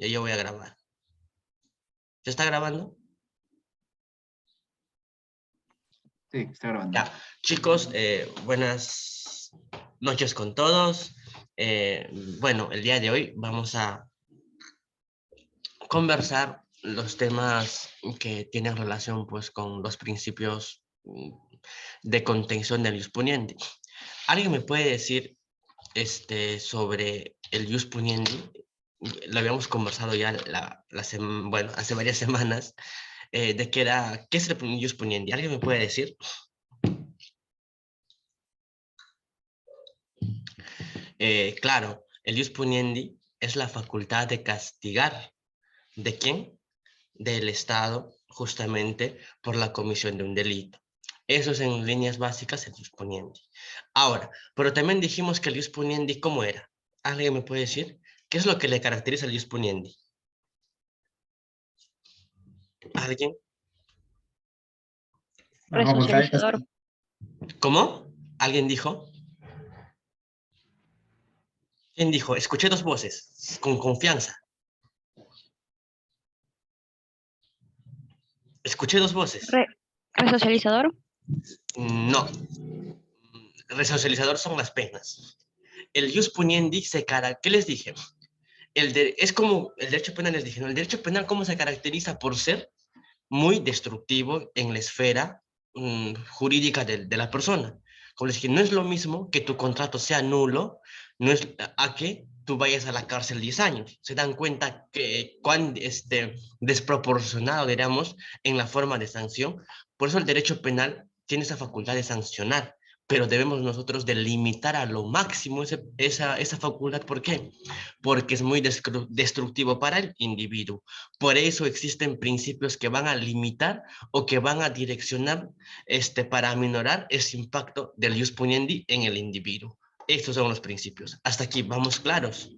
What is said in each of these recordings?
Ya yo voy a grabar. ¿Se está grabando? Sí, está grabando. Ya, chicos, buenas noches con todos. Bueno, el día de hoy vamos a conversar los temas que tienen relación pues con los principios de contención del ius puniendi. ¿Alguien me puede decir sobre el ius puniendi? Lo habíamos conversado ya bueno, hace varias semanas, de qué es el ius puniendi. ¿Alguien me puede decir? Claro, el ius puniendi es la facultad de castigar. ¿De quién? Del Estado, justamente por la comisión de un delito. Eso es en líneas básicas el ius puniendi. Ahora, pero también dijimos que el ius puniendi, ¿cómo era? ¿Alguien me puede decir? ¿Qué es lo que le caracteriza al ius puniendi? ¿Alguien? La facultad de Resocializador. ¿Cómo? ¿Alguien dijo? ¿Quién dijo? Escuché dos voces, con confianza. Escuché dos voces. Resocializador. No. Resocializador son las penas. El ius puniendi ¿qué les dije? Es como el derecho penal, les dije, ¿no? El derecho penal, ¿cómo se caracteriza? Por ser muy destructivo en la esfera jurídica de la persona. Como les dije, no es lo mismo que tu contrato sea nulo, no es a que tú vayas a la cárcel 10 años. Se dan cuenta que cuán desproporcionado, diríamos, en la forma de sanción. Por eso el derecho penal tiene esa facultad de sancionar, pero debemos nosotros delimitar a lo máximo esa facultad. ¿Por qué? Porque es muy destructivo para el individuo. Por eso existen principios que van a limitar o que van a direccionar para aminorar ese impacto del ius puniendi en el individuo. Estos son los principios. Hasta aquí, ¿vamos claros?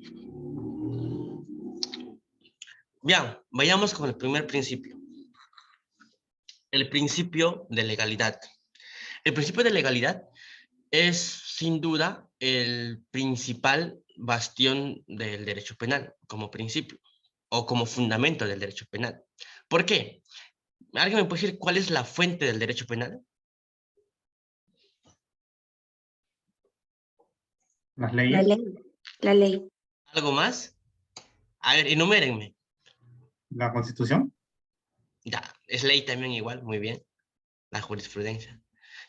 Bien, vayamos con el primer principio. El principio de legalidad. El principio de legalidad es sin duda el principal bastión del derecho penal como principio o como fundamento del derecho penal. ¿Por qué? ¿Alguien me puede decir cuál es la fuente del derecho penal? Las La leyes, ley. La ley. ¿Algo más? A ver, enumérenme. la Constitución, Ya, es ley también igual, muy bien. La jurisprudencia.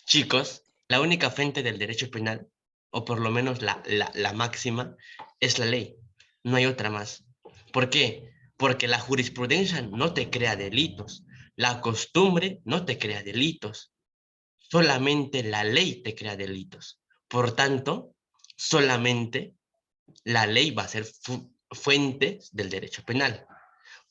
Chicos, la única fuente del derecho penal, o por lo menos la máxima, es la ley. No hay otra más. ¿Por qué? Porque la jurisprudencia no te crea delitos. La costumbre no te crea delitos. Solamente la ley te crea delitos. Por tanto, solamente la ley va a ser fuente del derecho penal.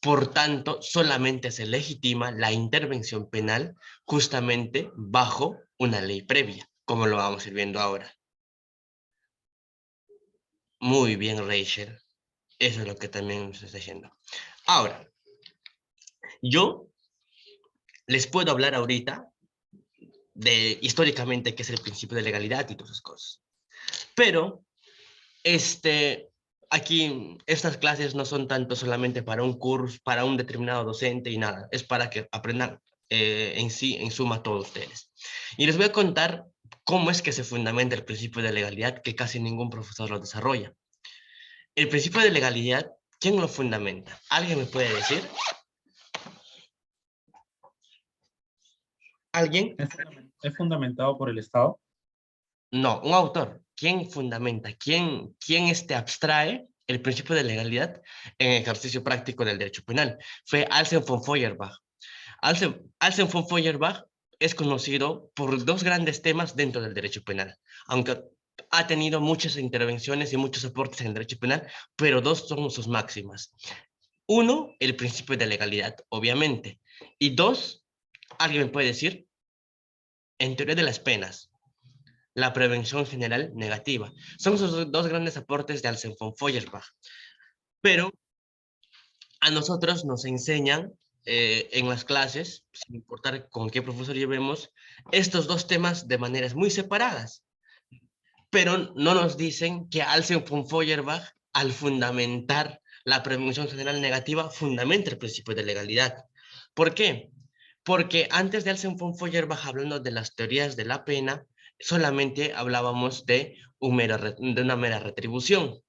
Por tanto, solamente se legitima la intervención penal justamente bajo una ley previa, como lo vamos a ir viendo ahora. Muy bien, Rachel. Eso es lo que también nos está diciendo. Ahora, yo les puedo hablar ahorita de históricamente qué es el principio de legalidad y todas esas cosas. Pero aquí estas clases no son tanto solamente para un curso, para un determinado docente y nada, es para que aprendan en suma todos ustedes. Y les voy a contar cómo es que se fundamenta el principio de legalidad, que casi ningún profesor lo desarrolla. El principio de legalidad, ¿quién lo fundamenta? ¿Alguien me puede decir? ¿Alguien? es fundamentado por el Estado. No, un autor. ¿Quién fundamenta? ¿Quién abstrae el principio de legalidad en el ejercicio práctico del derecho penal? Fue Alsen von Feuerbach. Alsen von Feuerbach es conocido por dos grandes temas dentro del derecho penal, aunque ha tenido muchas intervenciones y muchos aportes en el derecho penal, pero dos son sus máximas. Uno, el principio de legalidad, obviamente. Y dos, ¿alguien me puede decir? En teoría de las penas, la prevención general negativa. Son esos dos grandes aportes de Alsen von Feuerbach. Pero a nosotros nos enseñan en las clases, sin importar con qué profesor llevemos, estos dos temas de maneras muy separadas. Pero no nos dicen que Alsen von Feuerbach, al fundamentar la prevención general negativa fundamenta el principio de legalidad. ¿Por qué? Porque antes de Alsen von Feuerbach, hablando de las teorías de la pena, solamente hablábamos de una mera retribución.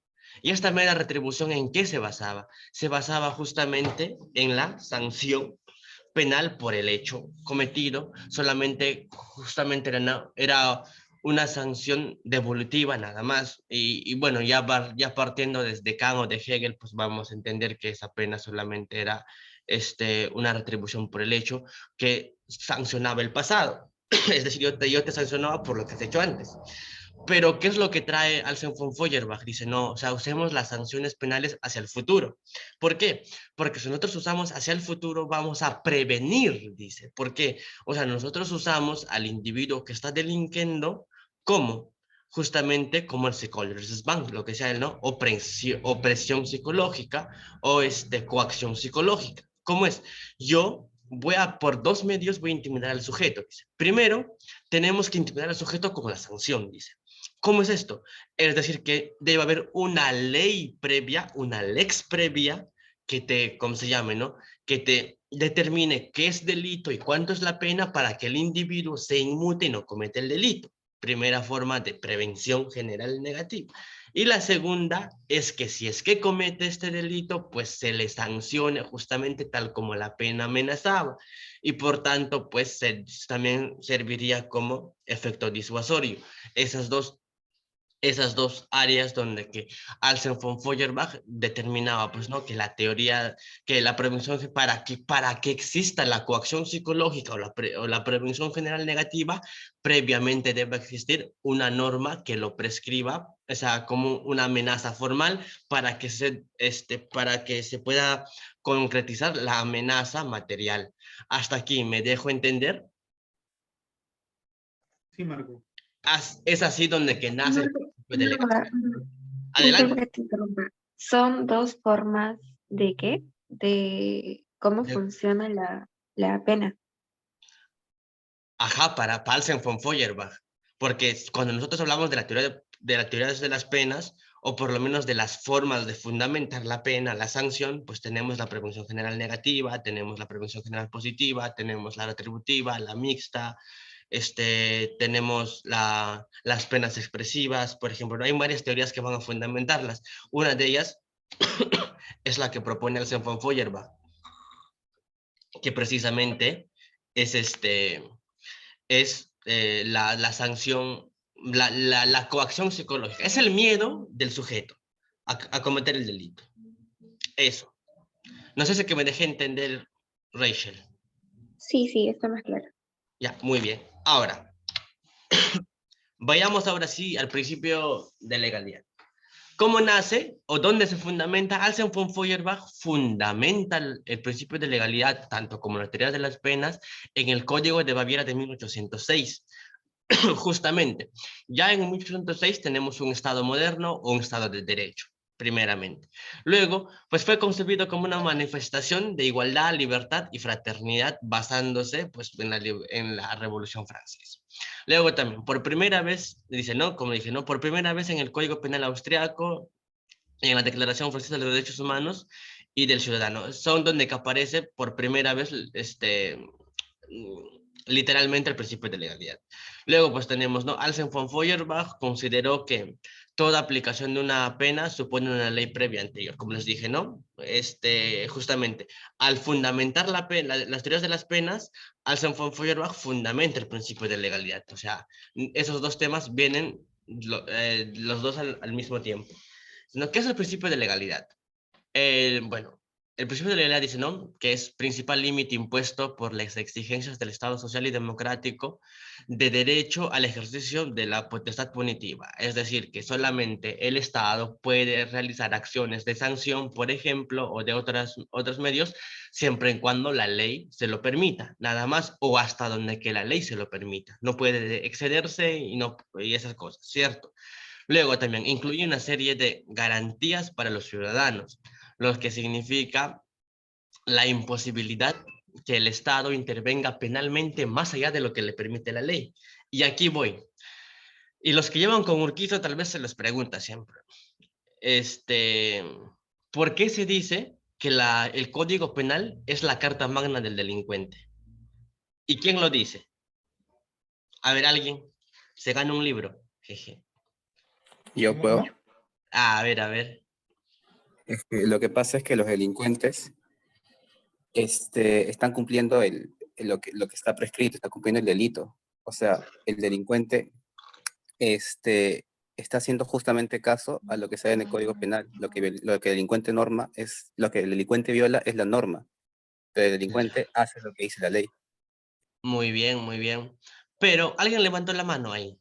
¿Y esta mera retribución en qué se basaba? Se basaba justamente en la sanción penal por el hecho cometido, solamente justamente era una sanción devolutiva nada más. Y bueno, ya partiendo desde Kant o de Hegel, pues vamos a entender que esa pena solamente era una retribución por el hecho que sancionaba el pasado. Es decir, yo te sancionaba por lo que has hecho antes. Pero, ¿qué es lo que trae Alsen von Feuerbach? Dice, no, o sea, usemos las sanciones penales hacia el futuro. ¿Por qué? Porque si nosotros usamos hacia el futuro, vamos a prevenir, dice. ¿Por qué? O sea, nosotros usamos al individuo que está delinquiendo como justamente como el Psychologisches lo que sea, ¿no? Opresión psicológica o coacción psicológica. ¿Cómo es? Yo por dos medios voy a intimidar al sujeto. Dice. Primero, tenemos que intimidar al sujeto con la sanción, dice. ¿Cómo es esto? Es decir, que debe haber una ley previa, una lex previa, que te, ¿cómo se llame, no? Que te determine qué es delito y cuánto es la pena para que el individuo se inmute y no cometa el delito. Primera forma de prevención general negativa. Y la segunda es que si es que comete este delito, pues se le sancione justamente tal como la pena amenazaba. Y por tanto, pues también serviría como efecto disuasorio. Esas dos áreas donde que Alsen von Feuerbach determinaba, pues, ¿no? Que la teoría, que la prevención, para que exista la coacción psicológica o la prevención general negativa, previamente debe existir una norma que lo prescriba, o sea, como una amenaza formal para que se pueda concretizar la amenaza material. Hasta aquí me dejo entender. Sí, Marco. Es así donde que nace el Marco, principio de legalidad. disculpa Adelante. que te interrumpa. Son dos formas de qué? De cómo De- funciona la pena. Ajá, para Paulsen von Feuerbach. Porque cuando nosotros hablamos de la teoría de las penas, o por lo menos de las formas de fundamentar la pena, la sanción, pues tenemos la prevención general negativa, tenemos la prevención general positiva, tenemos la retributiva, la mixta, tenemos las penas expresivas, por ejemplo, hay varias teorías que van a fundamentarlas. Una de ellas es la que propone Alsen von Feuerbach, que precisamente es la sanción, la coacción psicológica. Es el miedo del sujeto a cometer el delito. Eso. No sé si que me dejé entender, Rachel. Sí, sí, está más claro. Ya, muy bien. Ahora, vayamos ahora sí al principio de legalidad. ¿Cómo nace o dónde se fundamenta? Alsen von Feuerbach fundamenta el principio de legalidad, tanto como la teoría de las penas, en el Código de Baviera de 1806. Justamente, ya en 1806 tenemos un Estado moderno o un Estado de derecho, primeramente. Luego, pues fue concebido como una manifestación de igualdad, libertad y fraternidad basándose pues en la Revolución Francesa. Luego también, por primera vez, dice, ¿no? Como dije, ¿no? Por primera vez en el Código Penal Austriaco, en la Declaración Francesa de los Derechos Humanos y del Ciudadano, son donde que aparece por primera vez literalmente el principio de legalidad. Luego, pues tenemos, ¿no? Alsen von Feuerbach consideró que toda aplicación de una pena supone una ley previa anterior, como les dije, ¿no? Justamente, al fundamentar la pena, las teorías de las penas, Alsen von Feuerbach fundamenta el principio de legalidad. O sea, esos dos temas vienen los dos al mismo tiempo. ¿Qué es el principio de legalidad? Bueno, el principio de legalidad dice, ¿no? Que es principal límite impuesto por las exigencias del Estado social y democrático de derecho al ejercicio de la potestad punitiva. Es decir, que solamente el Estado puede realizar acciones de sanción, por ejemplo, o de otros medios, siempre y cuando la ley se lo permita, nada más, o hasta donde que la ley se lo permita. No puede excederse y esas cosas, ¿cierto? Luego también incluye una serie de garantías para los ciudadanos, lo que significa la imposibilidad que el Estado intervenga penalmente más allá de lo que le permite la ley. Y aquí voy. Y los que llevan con Urquizo tal vez se les pregunta siempre, este, ¿por qué se dice que el Código Penal es la carta magna del delincuente? ¿Y quién lo dice? A ver, alguien. Se gana un libro. Jeje. Yo puedo. A ver, a ver. Es que lo que pasa es que los delincuentes están cumpliendo lo que está prescrito, está cumpliendo el delito. O sea, el delincuente está haciendo justamente caso a lo que sale en el Código Penal. Lo que el delincuente norma es, lo que el delincuente viola es la norma, pero el delincuente hace lo que dice la ley. Muy bien, muy bien. Pero alguien levantó la mano ahí.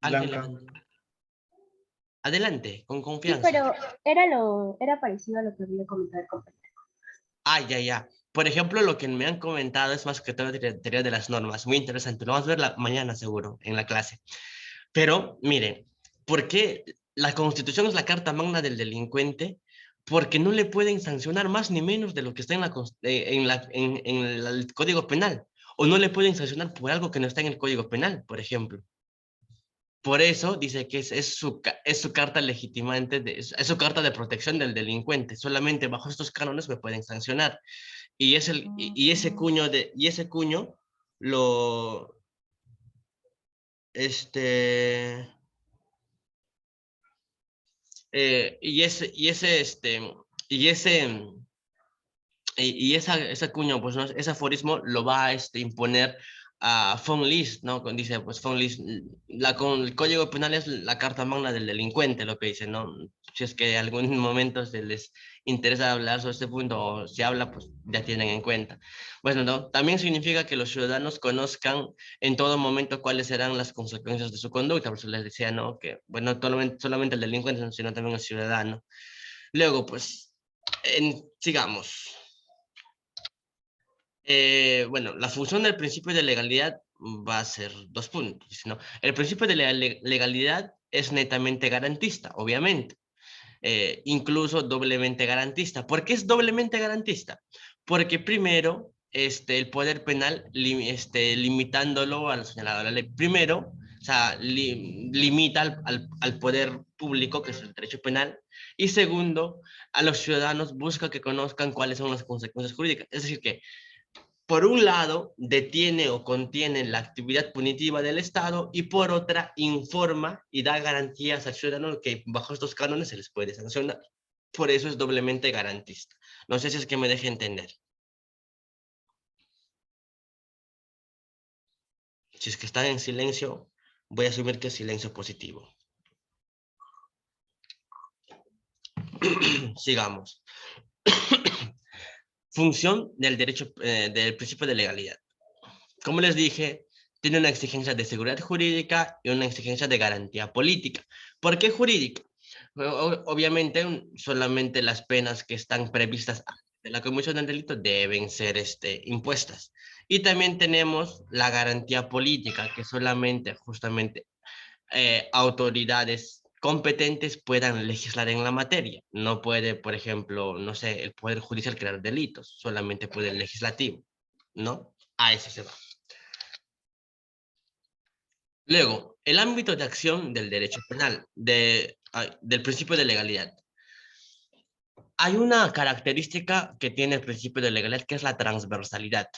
Alguien Blanca. levantó. Adelante, con Sí, confianza. pero era parecido a lo que había comentado el compañero. Ah, ya, ya. Por ejemplo, lo que me han comentado es más que todo teoría de las normas. Muy interesante. Lo vamos a ver mañana seguro en la clase. Pero, miren, ¿por qué la Constitución es la carta magna del delincuente? Porque no le pueden sancionar más ni menos de lo que está en el Código Penal. O no le pueden sancionar por algo que no está en el Código Penal, por ejemplo. Por eso dice que es su carta legitimante, es su carta de protección del delincuente. Solamente bajo estos cánones me pueden sancionar. Y ese cuño lo, este, y ese, y ese, y ese, ese cuño, pues, ¿no? Ese aforismo lo va a imponer a von List, ¿no? Dice, pues, von List, con el Código Penal es la carta magna del delincuente, lo que dice, ¿no? Si es que en algún momento se les interesa hablar sobre este punto, o se habla, pues, ya tienen en cuenta. Bueno, ¿no? También significa que los ciudadanos conozcan en todo momento cuáles serán las consecuencias de su conducta, por eso les decía, ¿no? Que, bueno, solamente el delincuente, sino también el ciudadano. Luego, pues, sigamos. Bueno, la función del principio de legalidad va a ser 2 puntos, ¿no? El principio de legalidad es netamente garantista, obviamente, incluso doblemente garantista. ¿Por qué es doblemente garantista? Porque primero, el poder penal, limitándolo a lo señalado de la ley, primero, o sea, limita al poder público, que es el derecho penal, y segundo, a los ciudadanos busca que conozcan cuáles son las consecuencias jurídicas. Es decir, que por un lado, detiene o contiene la actividad punitiva del Estado y por otra, informa y da garantías al ciudadano que bajo estos cánones se les puede sancionar. Por eso es doblemente garantista. No sé si es que me deje entender. Si es que están en silencio, voy a asumir que es silencio positivo. Sigamos. Función del derecho, del principio de legalidad. Como les dije, tiene una exigencia de seguridad jurídica y una exigencia de garantía política. ¿Por qué jurídica? Obviamente, solamente las penas que están previstas de la comisión del delito deben ser impuestas. Y también tenemos la garantía política, que solamente justamente autoridades competentes puedan legislar en la materia. No puede, por ejemplo, no sé, el Poder Judicial crear delitos, solamente puede el legislativo, ¿no? A eso se va. Luego, el ámbito de acción del derecho penal, del principio de legalidad. Hay una característica que tiene el principio de legalidad, que es la transversalidad.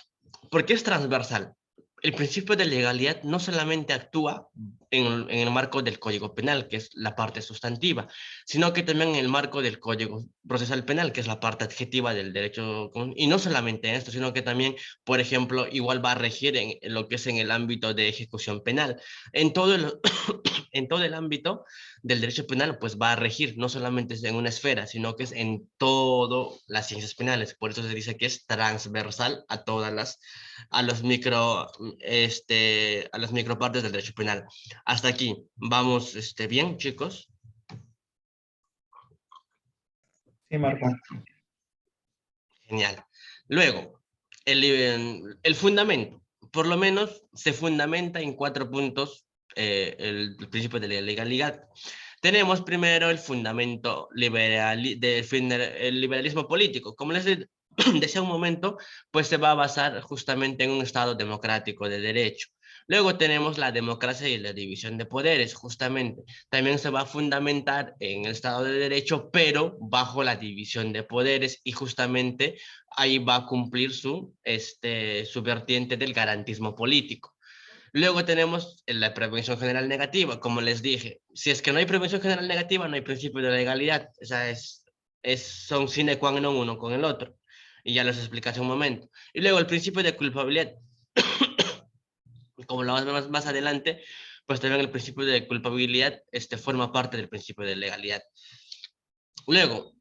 ¿Por qué es transversal? El principio de legalidad no solamente actúa en el marco del Código Penal, que es la parte sustantiva, sino que también en el marco del Código Procesal Penal, que es la parte adjetiva del derecho común. Y no solamente esto, sino que también, por ejemplo, igual va a regir en lo que es en el ámbito de ejecución penal. En todo en todo el ámbito del derecho penal, pues va a regir, no solamente es en una esfera, sino que es en todas las ciencias penales. Por eso se dice que es transversal a todas a las micropartes del derecho penal. Hasta aquí, vamos, bien, chicos. Sí, Marco. Genial. Luego, el fundamento, por lo menos se fundamenta en 4 puntos el principio de la legalidad. Tenemos primero el fundamento el liberalismo político. Como les decía un momento, pues se va a basar justamente en un Estado democrático de derecho. Luego tenemos la democracia y la división de poderes, justamente. También se va a fundamentar en el Estado de Derecho, pero bajo la división de poderes y justamente ahí va a cumplir su vertiente del garantismo político. Luego tenemos la prevención general negativa, como les dije. Si es que no hay prevención general negativa, no hay principio de legalidad. O sea, son sine qua non uno con el otro. Y ya les expliqué hace un momento. Y luego el principio de culpabilidad, como lo vamos a ver más adelante, pues también el principio de culpabilidad forma parte del principio de legalidad. Luego,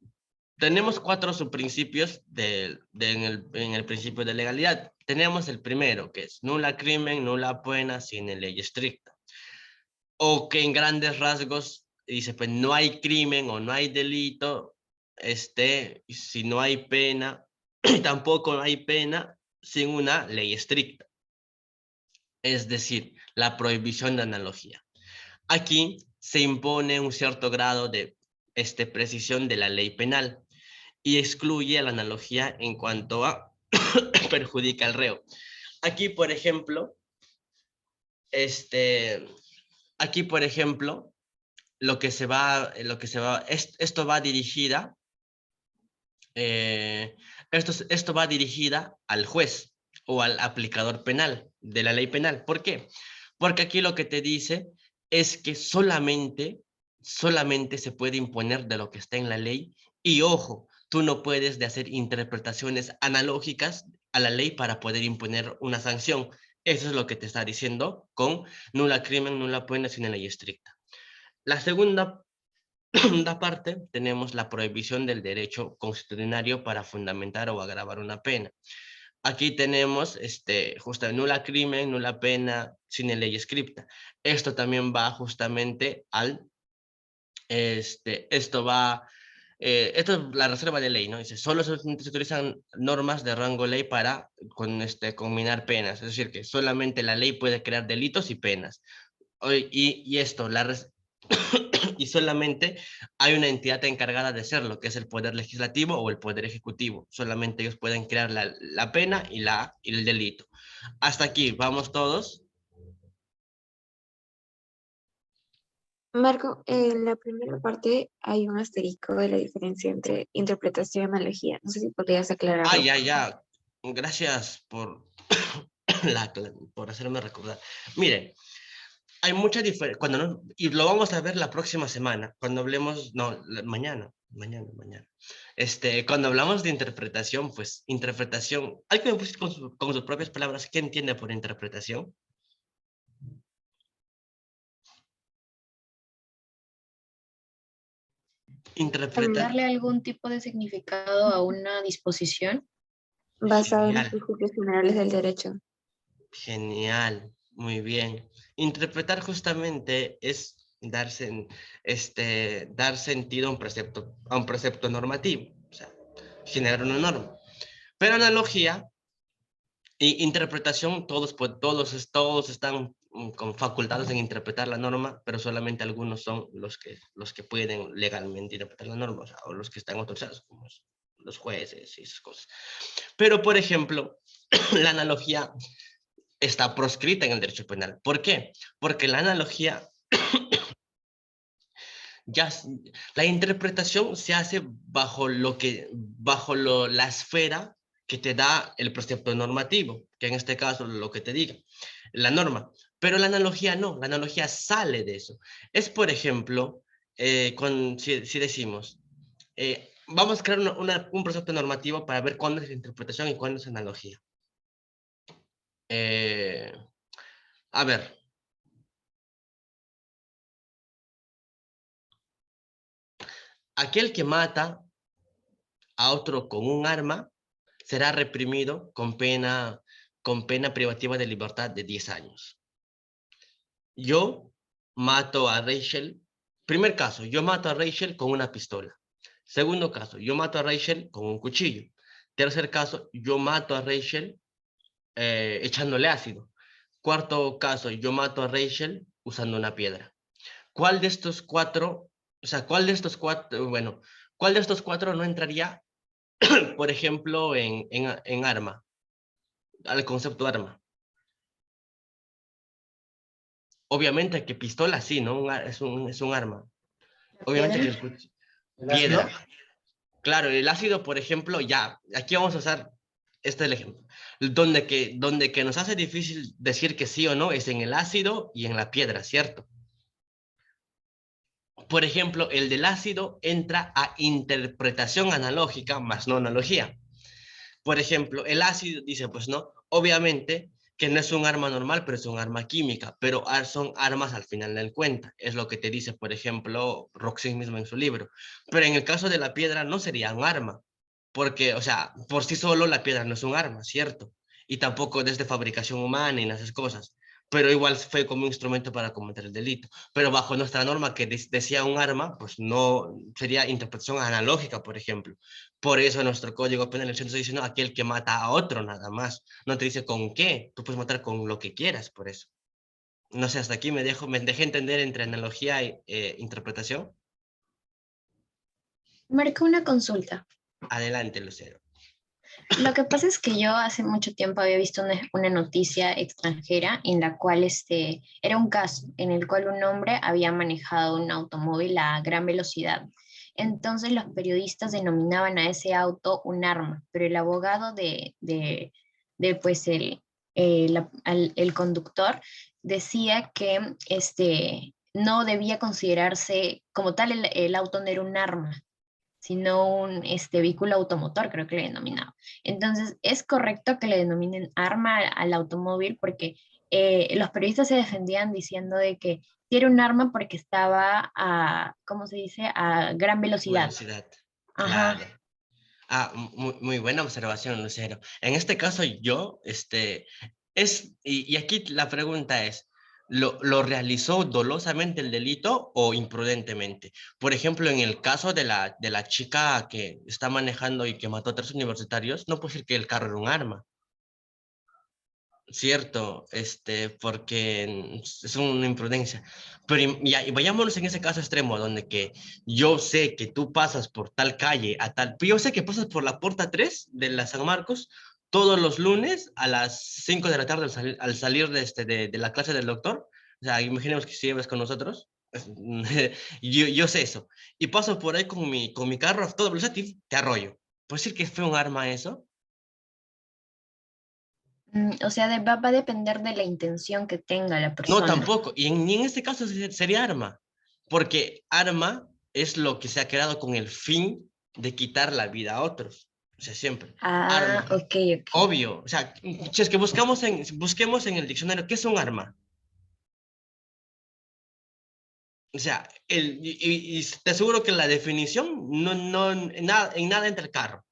tenemos 4 subprincipios en el principio de legalidad. Tenemos el primero, que es nula crimen, nula pena, sin ley estricta. O que en grandes rasgos dice, pues no hay crimen o no hay delito, si no hay pena, tampoco hay pena sin una ley estricta. Es decir, la prohibición de analogía. Aquí se impone un cierto grado de precisión de la ley penal y excluye la analogía en cuanto a perjudica al reo. Aquí, por ejemplo, esto va dirigida, esto va dirigida al juez o al aplicador penal de la ley penal. ¿Por qué? Porque aquí lo que te dice es que solamente se puede imponer de lo que está en la ley y ojo, tú no puedes de hacer interpretaciones analógicas a la ley para poder imponer una sanción. Eso es lo que te está diciendo con nula crimen, nula pena sin ley estricta. La segunda parte tenemos la prohibición del derecho constitucionario para fundamentar o agravar una pena. Aquí tenemos justo nula crimen, nula pena sin ley escrita. Esto también va justamente esto es la reserva de ley, ¿no? Dice, solo se utilizan normas de rango ley para combinar penas, es decir, que solamente la ley puede crear delitos y penas. Y esto, y solamente hay una entidad encargada de hacerlo, que es el Poder Legislativo o el Poder Ejecutivo. Solamente ellos pueden crear la pena y el delito. Hasta aquí, ¿vamos todos? Marco, en la primera parte hay un asterisco de la diferencia entre interpretación y analogía. No sé si podrías aclararlo. Ya. Gracias por, por hacerme recordar. Miren, hay mucha diferencia, y lo vamos a ver la próxima semana, cuando hablemos, no, mañana. Cuando hablamos de interpretación, pues, interpretación, ¿alguien me puede decir con sus propias palabras qué entiende por interpretación? Interpretar, Darle algún tipo de significado a una disposición. Basado en los genial, principios generales del derecho. genial, muy bien. Interpretar justamente es dar sentido a un precepto normativo, o sea, generar una norma. Pero analogía y interpretación, todos están con facultades en interpretar la norma, pero solamente algunos son los que pueden legalmente interpretar la norma, o los que están autorizados, como los jueces y esas cosas. Pero, por ejemplo, la analogía está proscrita en el derecho penal. ¿Por qué? Porque la analogía, la interpretación se hace bajo la esfera que te da el precepto normativo, que en este caso lo que te diga, la norma. Pero la analogía no, la analogía sale de eso. Es, por ejemplo, si decimos, vamos a crear un precepto normativo para ver cuándo es interpretación y cuándo es analogía. A ver. Aquel que mata a otro con un arma será reprimido con pena privativa de libertad de 10 años. Yo mato a Rachel. Primer caso, yo mato a Rachel con una pistola. Segundo caso, yo mato a Rachel con un cuchillo. Tercer caso, yo mato a Rachel echándole ácido. Cuarto caso, yo mato a Rachel usando una piedra. ¿Cuál de estos cuatro, cuál de estos cuatro no entraría, por ejemplo, en arma, al concepto arma? Obviamente que pistola sí, ¿no? Es un arma. Obviamente que ¿Piedra? ¿El ácido? piedra. Claro, el ácido, por ejemplo, ya, aquí vamos a usar este es el ejemplo. Donde que nos hace difícil decir que sí o no es en el ácido y en la piedra, ¿cierto? Por ejemplo, el del ácido entra a interpretación analógica más no analogía. Por ejemplo, el ácido dice, pues no, obviamente que no es un arma normal, pero es un arma química, pero son armas al final del cuenta. Es lo que te dice, por ejemplo, Roxy mismo en su libro. Pero en el caso de la piedra no sería un arma, porque, o sea, por sí solo la piedra no es un arma, ¿cierto? Y tampoco desde fabricación humana y esas cosas. Pero igual fue como un instrumento para cometer el delito. Pero bajo nuestra norma que decía un arma, pues no sería interpretación analógica, por ejemplo. Por eso nuestro código penal el centro dice, no, aquel que mata a otro nada más. No te dice con qué, tú puedes matar con lo que quieras, por eso. No sé, hasta aquí me dejé entender entre analogía e interpretación. Marca una consulta. Adelante, Lucero. Lo que pasa es que yo hace mucho tiempo había visto una noticia extranjera en la cual era un caso en el cual un hombre había manejado un automóvil a gran velocidad. Entonces los periodistas denominaban a ese auto un arma, pero el abogado pues el conductor decía que no debía considerarse como tal el auto no era un arma, sino un vehículo automotor, creo que le denominaba. Entonces, es correcto que le denominen arma al automóvil porque los periodistas se defendían diciendo de que sí era un arma porque estaba a, ¿cómo se dice?, a gran velocidad. Velocidad. Ajá. Claro. Ah, muy buena observación, Lucero. En este caso, yo, y aquí la pregunta es, ¿lo realizó dolosamente el delito o imprudentemente? Por ejemplo, en el caso de la chica que está manejando y que mató a 3 universitarios, no puede decir que el carro era un arma. Cierto, porque es una imprudencia. Pero y vayámonos en ese caso extremo, donde que yo sé que tú pasas por tal calle, yo sé que pasas por la puerta 3 de la San Marcos todos los lunes a las 5 de la tarde al salir de la clase del doctor. O sea, imaginemos que si llevas con nosotros, yo sé eso. Y paso por ahí con mi carro a toda velocidad y te arroyo. ¿Puedo decir que fue un arma eso? O sea, va a depender de la intención que tenga la No, persona. tampoco. Y ni en este caso sería arma, porque arma es lo que se ha creado con el fin de quitar la vida a otros. O sea, siempre. Ah, Arma. ok, ok. Obvio. O sea, si es que busquemos en el diccionario, ¿qué es un arma? O sea, y te aseguro que la definición en nada entra el carro.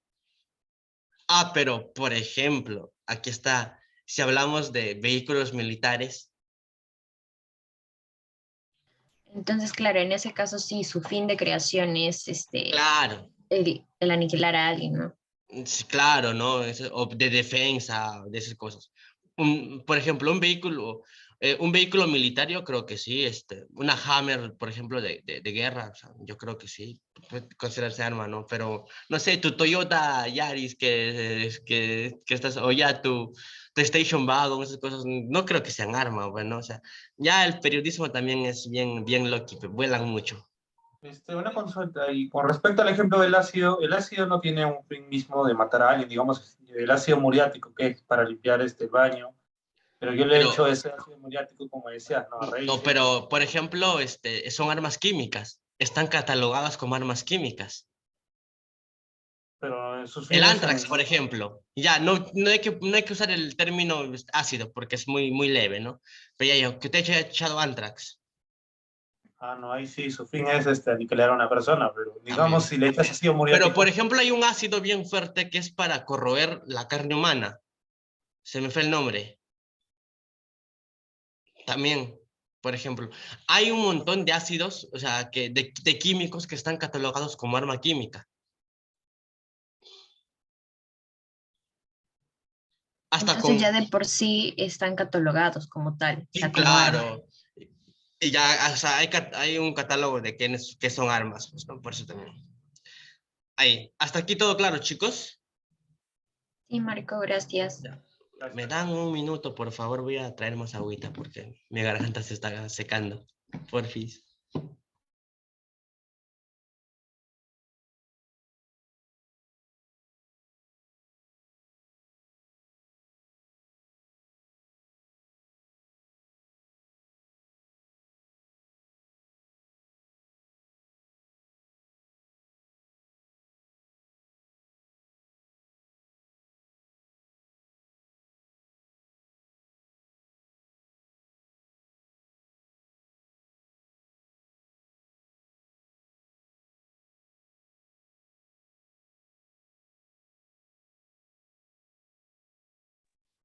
Ah, pero, por ejemplo, aquí está, si hablamos de vehículos militares, Entonces, claro, en ese caso sí, su fin de creación es claro. el aniquilar a alguien, ¿no? Sí, claro, ¿no? O de defensa, de esas cosas. Por ejemplo, un vehículo militar, yo creo que sí, una Hammer, por ejemplo, de guerra, o sea, yo creo que sí, puede considerarse arma, ¿no? Pero, no sé, tu Toyota Yaris que estás, o ya tu Station Wagon, esas cosas, no creo que sean arma, bueno, o sea, ya el periodismo también es bien loco, vuelan mucho. Una consulta, y con respecto al ejemplo del ácido, el ácido no tiene un fin mismo de matar a alguien, digamos, el ácido muriático, que es para limpiar el baño, pero yo le he Pero, hecho ese ácido muriático, como decías, ¿no? A no, raíces. pero, por ejemplo, son armas químicas. Están catalogadas como armas químicas. Pero en sus El fines anthrax, por ejemplo. Ya, no hay que usar el término ácido porque es muy leve, ¿no? Pero ya yo, que te haya echado anthrax no, ahí sí, su fin es aniquilar a una persona, pero digamos, también. si le echas ácido Pero, por muriático, ejemplo, hay un ácido bien fuerte que es para corroer la carne humana. Se me fue el nombre. También, por ejemplo. Hay un montón de ácidos, o sea, de químicos que están catalogados como arma química. Hasta Entonces con ya de por sí están catalogados como tal, o Sí, sea, como arma. claro. Y ya, o sea, hay un catálogo de qué son armas, pues, ¿no? Por eso también. Ahí. Hasta aquí todo claro, chicos. Sí, Marco, gracias. Ya. Me dan un minuto, por favor, voy a traer más agüita porque mi garganta se está secando. Porfis.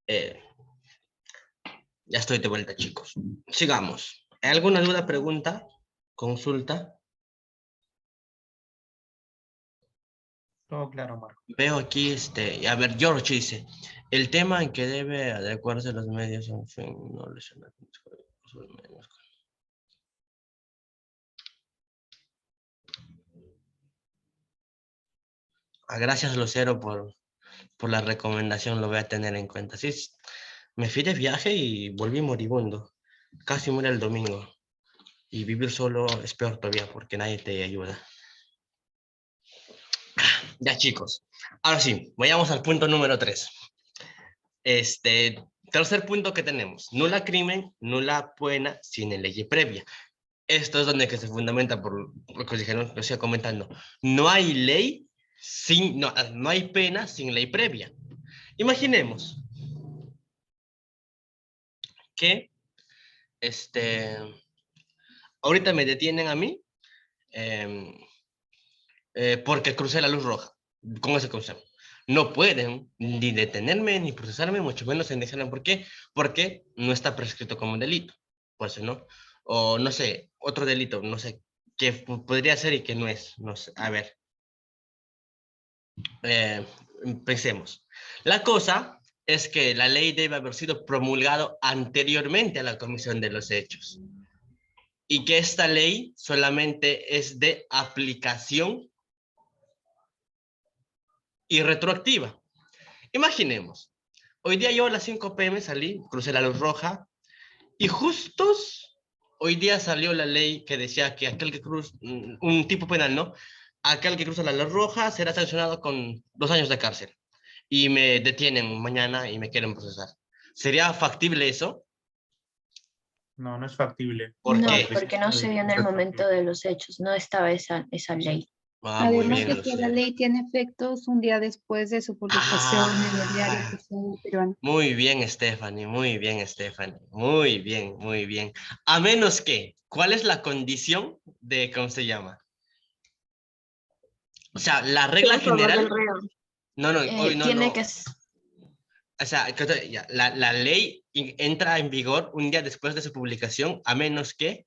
Eh, ya estoy de vuelta, chicos. Sigamos. ¿Alguna duda, pregunta, consulta? Todo claro, Marco. Veo aquí, a ver, George dice, el tema en que debe adecuarse los medios, en fin, no lesionar. Gracias, Lucero, por la recomendación, lo voy a tener en cuenta. Sí, me fui de viaje y volví moribundo. Casi muere el domingo. Y vivir solo es peor todavía porque nadie te ayuda. Ya, chicos. Ahora sí, vayamos al punto número 3. Tercer punto que tenemos. Nula crimen, nula pena, sin ley previa. Esto es donde que se fundamenta por lo que os dijeron, lo sigo comentando. No hay ley no hay pena sin ley previa. Imaginemos que ahorita me detienen a mí porque crucé la luz roja con ese concepto. No pueden ni detenerme ni procesarme, mucho menos indiciarme. ¿Por qué? Porque no está prescrito como un delito. Pues no. O no sé, otro delito, no sé, que podría ser y que no es. No sé. A ver. Pensemos. La cosa es que la ley debe haber sido promulgado anteriormente a la comisión de los hechos. Y que esta ley solamente es de aplicación y retroactiva. Imaginemos, hoy día yo a las 5 p.m. salí, crucé la luz roja, y justos hoy día salió la ley que decía que aquel que cruza, un tipo penal, ¿no? Aquel que cruza la luz roja será sancionado con 2 años de cárcel. Y me detienen mañana y me quieren procesar. ¿Sería factible eso? No, no es factible. ¿Por No, qué? porque no se vio en el momento de los hechos, no estaba esa ley. Muy Además bien, de que la Lucero. ley tiene efectos un día después de su publicación en el diario oficial peruano. Muy bien, Stephanie, muy bien, Stephanie. Muy bien, muy bien. A menos que, ¿cuál es la condición de, cómo se llama? O sea, la regla A favor del general, reo. no, no, hoy no, Tiene no. que, O sea, la ley entra en vigor un día después de su publicación, a menos que,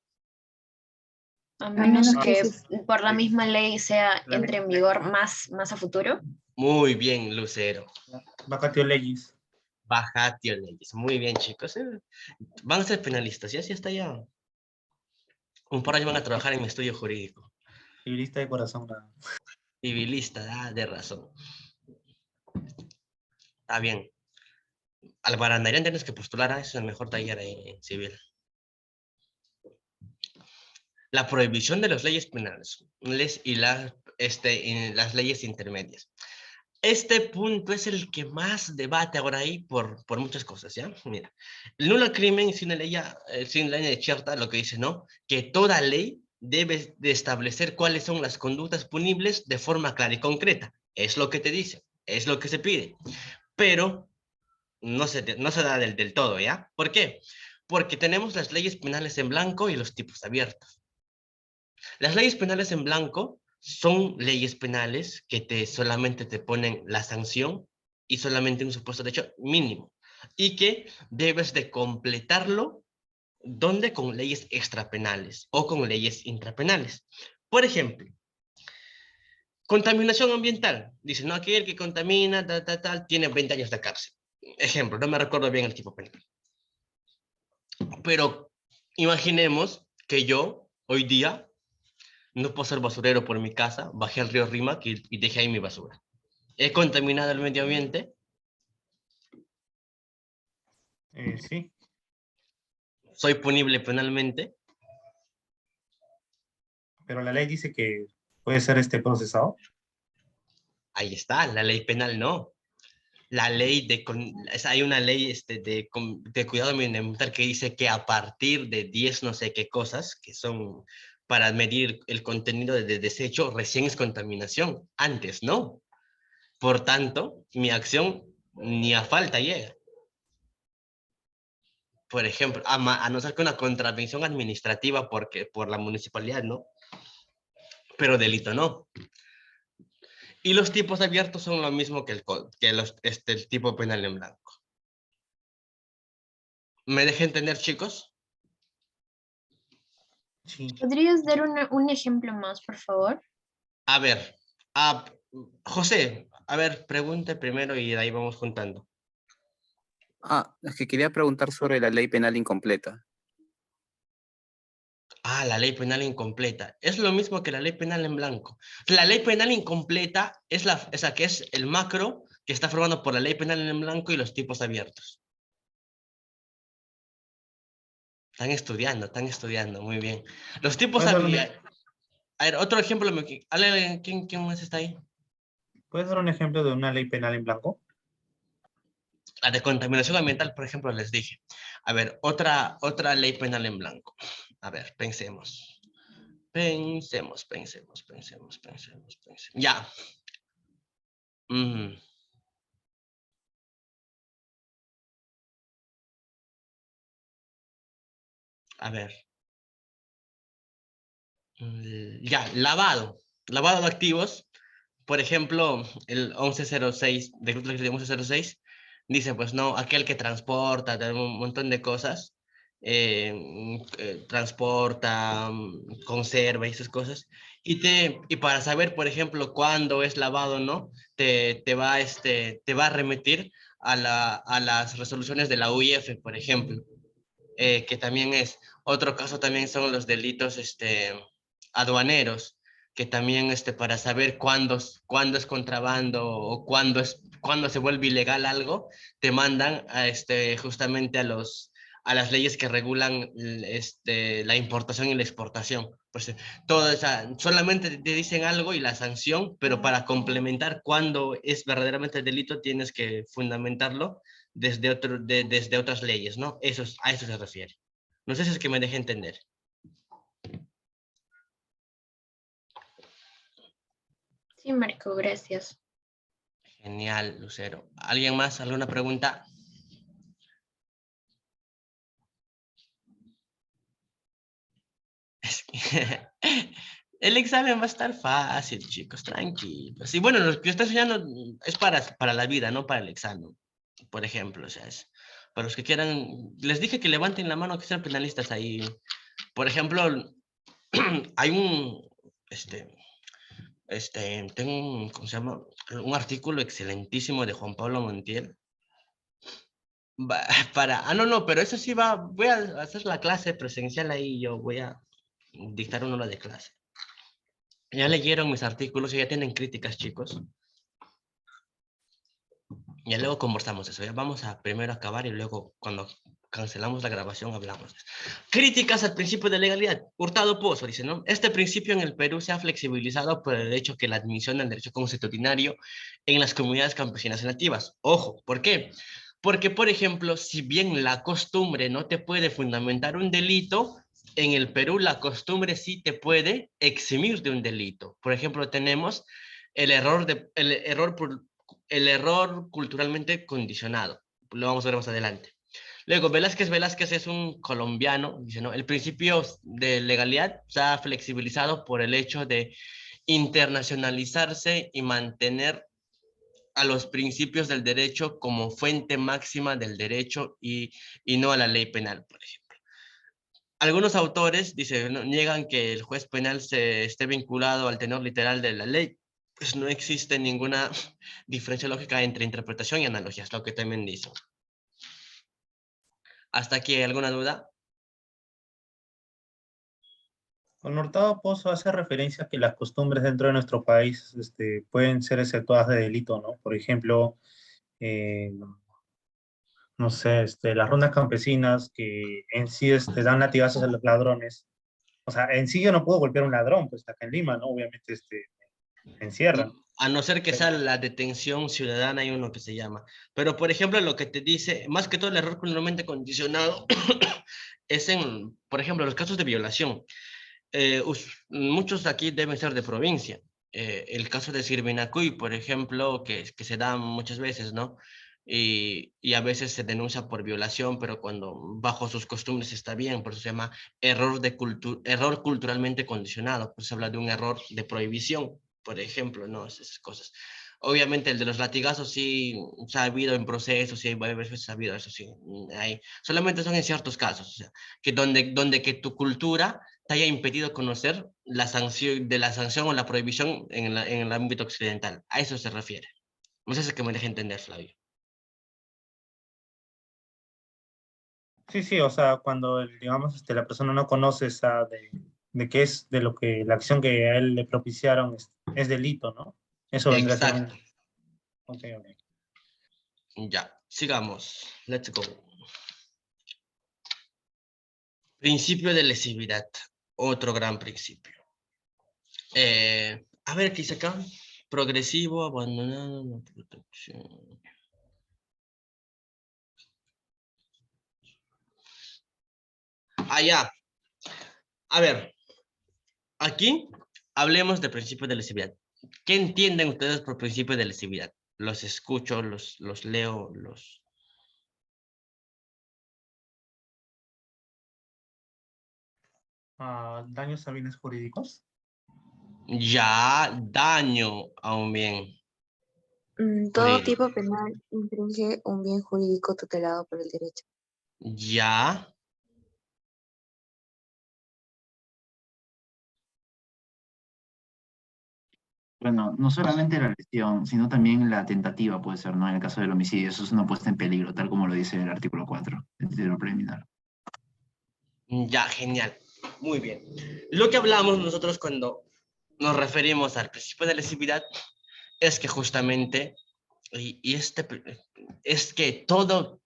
a menos menos que que se- por la misma ley sea, La entre en ley. vigor más a futuro. muy bien, Lucero. Vacatio legis. Bajatio leyes. Muy bien, chicos. Van a ser penalistas, ya sí está ya. Un par de años van a trabajar en mi estudio jurídico. Civilista de corazón. Nada. Civilista, de razón. Está bien. Al Barandarín tienes que postular a eso, el mejor taller en civil. La prohibición de las leyes penales y las leyes intermedias. Este punto es el que más debate ahora hay por muchas cosas, ¿ya? Mira, el nulo crimen sin ley cierta, lo que dice, ¿no? Que toda ley debe de establecer cuáles son las conductas punibles de forma clara y concreta. Es lo que te dice, es lo que se pide. Pero no se da del todo, ¿ya? ¿Por qué? Porque tenemos las leyes penales en blanco y los tipos abiertos. Las leyes penales en blanco son leyes penales que solamente te ponen la sanción y solamente un supuesto de hecho mínimo. Y que debes de completarlo, ¿dónde? Con leyes extrapenales o con leyes intrapenales. Por ejemplo, contaminación ambiental. Dice, no, aquel que contamina, tal, tiene 20 años de cárcel. Ejemplo, no me recuerdo bien el tipo penal. Pero imaginemos que yo, hoy día, no puedo ser basurero por mi casa, bajé al río Rímac y dejé ahí mi basura. He contaminado el medio ambiente Sí. Soy punible penalmente. Pero la ley dice que puede ser procesado. Ahí está, la ley penal no. La ley hay una ley de cuidado ambiental que dice que a partir de 10 no sé qué cosas, que son para medir el contenido de desecho, recién es contaminación. Antes no. Por tanto, mi acción ni a falta llega. Por ejemplo, a no ser que una contravención administrativa por la municipalidad, ¿no? Pero delito no. Y los tipos abiertos son lo mismo que el tipo penal en blanco. ¿Me dejé entender, chicos? Sí. ¿Podrías dar un ejemplo más, por favor? A ver, José, a ver, pregunte primero y de ahí vamos juntando. Es que quería preguntar sobre la ley penal incompleta. La ley penal incompleta. Es lo mismo que la ley penal en blanco. La ley penal incompleta es esa que es el macro que está formado por la ley penal en blanco y los tipos abiertos. Están estudiando, muy bien. Los tipos ¿Puedes dar un, abiertos. A ver, otro ejemplo. ¿Quién más está ahí? ¿Puedes dar un ejemplo de una ley penal en blanco? La de contaminación ambiental, por ejemplo, les dije. A ver, otra ley penal en blanco. A ver, pensemos. Pensemos. Ya. Mm. A ver. Ya, lavado. Lavado de activos. Por ejemplo, el 1106, decreto legislativo 1106, dice, pues no, aquel que transporta un montón de cosas, transporta, conserva y esas cosas, y para saber, por ejemplo, cuándo es lavado o no, te va a remitir a las resoluciones de la UIF, por ejemplo, que también es, otro caso también son los delitos aduaneros, que también para saber cuándo es contrabando o cuándo se vuelve ilegal algo, te mandan justamente a las leyes que regulan la importación y la exportación. Pues solamente te dicen algo y la sanción, pero para complementar cuándo es verdaderamente el delito tienes que fundamentarlo desde otras leyes, ¿no? A eso se refiere. No sé si es que me deje entender. Sí, Marco, gracias. Genial, Lucero. ¿Alguien más? ¿Alguna pregunta? Es que el examen va a estar fácil, chicos, tranquilos. Y bueno, lo que estoy enseñando es para la vida, no para el examen. Por ejemplo, o sea, para los que quieran, les dije que levanten la mano que sean penalistas ahí. Por ejemplo, hay tengo ¿cómo se llama? Un artículo excelentísimo de Juan Pablo Montiel. No, pero eso sí voy a hacer la clase presencial ahí, yo voy a dictar una hora de clase. Ya leyeron mis artículos y ya tienen críticas, chicos. Ya luego conversamos eso. Ya vamos a primero acabar y luego cuando cancelamos la grabación hablamos. Críticas al principio de legalidad. Hurtado Pozo dice, ¿no? Este principio en el Perú se ha flexibilizado por el hecho que la admisión del derecho consuetudinario en las comunidades campesinas y nativas. Ojo, ¿por qué? Porque, por ejemplo, si bien la costumbre no te puede fundamentar un delito, en el Perú la costumbre sí te puede eximir de un delito. Por ejemplo, tenemos el error culturalmente condicionado. Lo vamos a ver más adelante. Luego, Velázquez es un colombiano, dice, ¿no? El principio de legalidad se ha flexibilizado por el hecho de internacionalizarse y mantener a los principios del derecho como fuente máxima del derecho y no a la ley penal, por ejemplo. Algunos autores dicen, ¿no? Niegan que el juez penal esté vinculado al tenor literal de la ley. Pues no existe ninguna diferencia lógica entre interpretación y analogías, lo que también dicen. ¿Hasta aquí alguna duda? Con Hurtado Pozo hace referencia a que las costumbres dentro de nuestro país pueden ser exceptuadas de delito, ¿no? Por ejemplo, no sé, las rondas campesinas que en sí dan latigazos a los ladrones. O sea, en sí yo no puedo golpear a un ladrón, pues acá en Lima, ¿no? Obviamente me encierran. A no ser que Pero- sea la detención ciudadana, hay uno que se llama. Pero, por ejemplo, lo que te dice, más que todo el error culturalmente condicionado, es en, por ejemplo, los casos de violación. Muchos aquí deben ser de provincia. El caso de Sirvinacuy, por ejemplo, que se da muchas veces, ¿no? Y a veces se denuncia por violación, pero cuando bajo sus costumbres está bien, por eso se llama error culturalmente condicionado, pues se habla de un error de prohibición, por ejemplo, ¿no? Esas cosas. Obviamente el de los latigazos sí se ha habido en procesos, sí, varias veces ha habido eso, sí. Hay, solamente son en ciertos casos, o sea, que donde que tu cultura te haya impedido conocer la sanción, de la sanción o la prohibición en el ámbito occidental. A eso se refiere. No sé si es que me deje entender, Flavio. Sí, sí, o sea, cuando, digamos, la persona no conoce de qué es, de lo que la acción que a él le propiciaron es delito, ¿no? Eso vendría a ser Exacto. un... Ok, ok. Ya, sigamos. Let's go. Principio de lesividad. Otro gran principio. A ver, ¿qué dice acá? Progresivo, abandonado, no protección. Allá. A ver, aquí hablemos de principio de lesividad. ¿Qué entienden ustedes por principio de lesividad? Los escucho, los leo, los... ¿Daños a bienes jurídicos? Ya, daño a un bien Todo jurídico. tipo penal infringe un bien jurídico tutelado por el derecho. Ya, Bueno, no solamente la lesión, sino también la tentativa puede ser, ¿no? En el caso del homicidio, eso es una puesta en peligro, tal como lo dice el artículo 4 del título preliminar. ya, genial. Muy bien. Lo que hablamos nosotros cuando nos referimos al principio de lesividad es que justamente, es que todo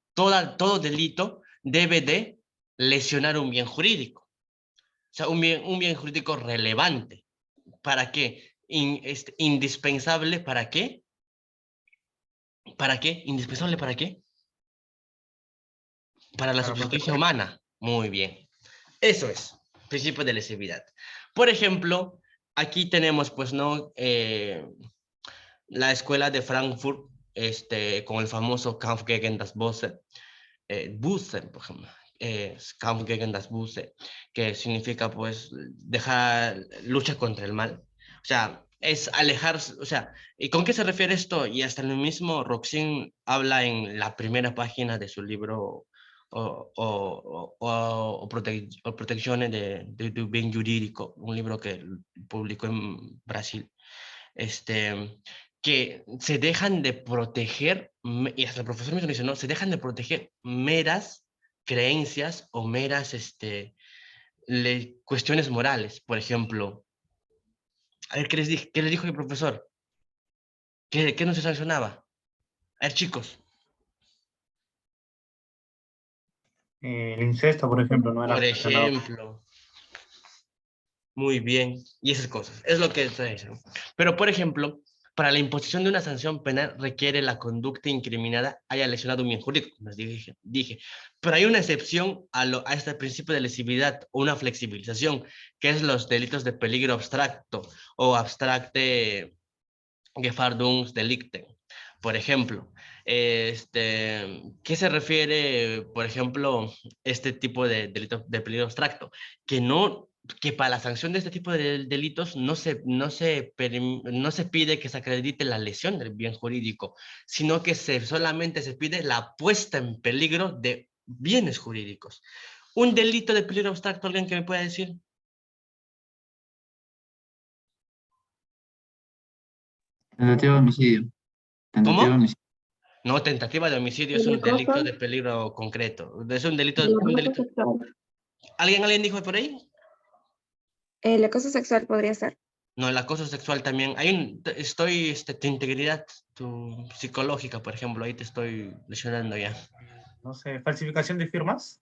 delito debe de lesionar un bien jurídico. O sea, un bien jurídico relevante. ¿Para qué? Indispensable, ¿para qué? ¿Para qué? ¿Indispensable para qué? Para la Para subsistencia proteger. humana. Muy bien. Eso es, principio de lesividad. Por ejemplo, aquí tenemos, pues, ¿no? La escuela de Frankfurt, con el famoso Kampf gegen das Böse, Busse, por ejemplo, Kampf gegen das Böse, que significa, pues, dejar lucha contra el mal. O sea, es alejarse, o sea, ¿y con qué se refiere esto? Y hasta el mismo Roxin habla en la primera página de su libro o Protecciones de Bien Jurídico, un libro que publicó en Brasil, este, que se dejan de proteger, y hasta el profesor mismo dice, no, se dejan de proteger meras creencias o meras cuestiones morales. Por ejemplo, a ver, ¿qué les dijo el profesor? ¿Qué no se sancionaba? A ver, chicos, El incesto, por ejemplo, no era por sancionado. ejemplo, muy bien, y esas cosas, es lo que estoy diciendo. Pero, por ejemplo, para la imposición de una sanción penal requiere la conducta incriminada haya lesionado un bien jurídico, como les dije. Pero hay una excepción a este principio de lesividad o una flexibilización, que es los delitos de peligro abstracto o abstracte Gefährdungsdelikte. Por ejemplo, ¿qué se refiere, por ejemplo, este tipo de delito de peligro abstracto? Que para la sanción de este tipo de delitos no se pide que se acredite la lesión del bien jurídico, sino que solamente se pide la puesta en peligro de bienes jurídicos. Un delito de peligro abstracto, ¿alguien que me pueda decir? Tentativa de homicidio. Tentativa de ¿Cómo? homicidio. No, tentativa de homicidio es El un delito acoso, de peligro concreto. Es un el delito, acoso sexual. ¿Alguien dijo por ahí? El acoso sexual podría ser. No, el acoso sexual también. Tu integridad, tu psicológica, por ejemplo, ahí te estoy lesionando ya. no sé, falsificación de firmas.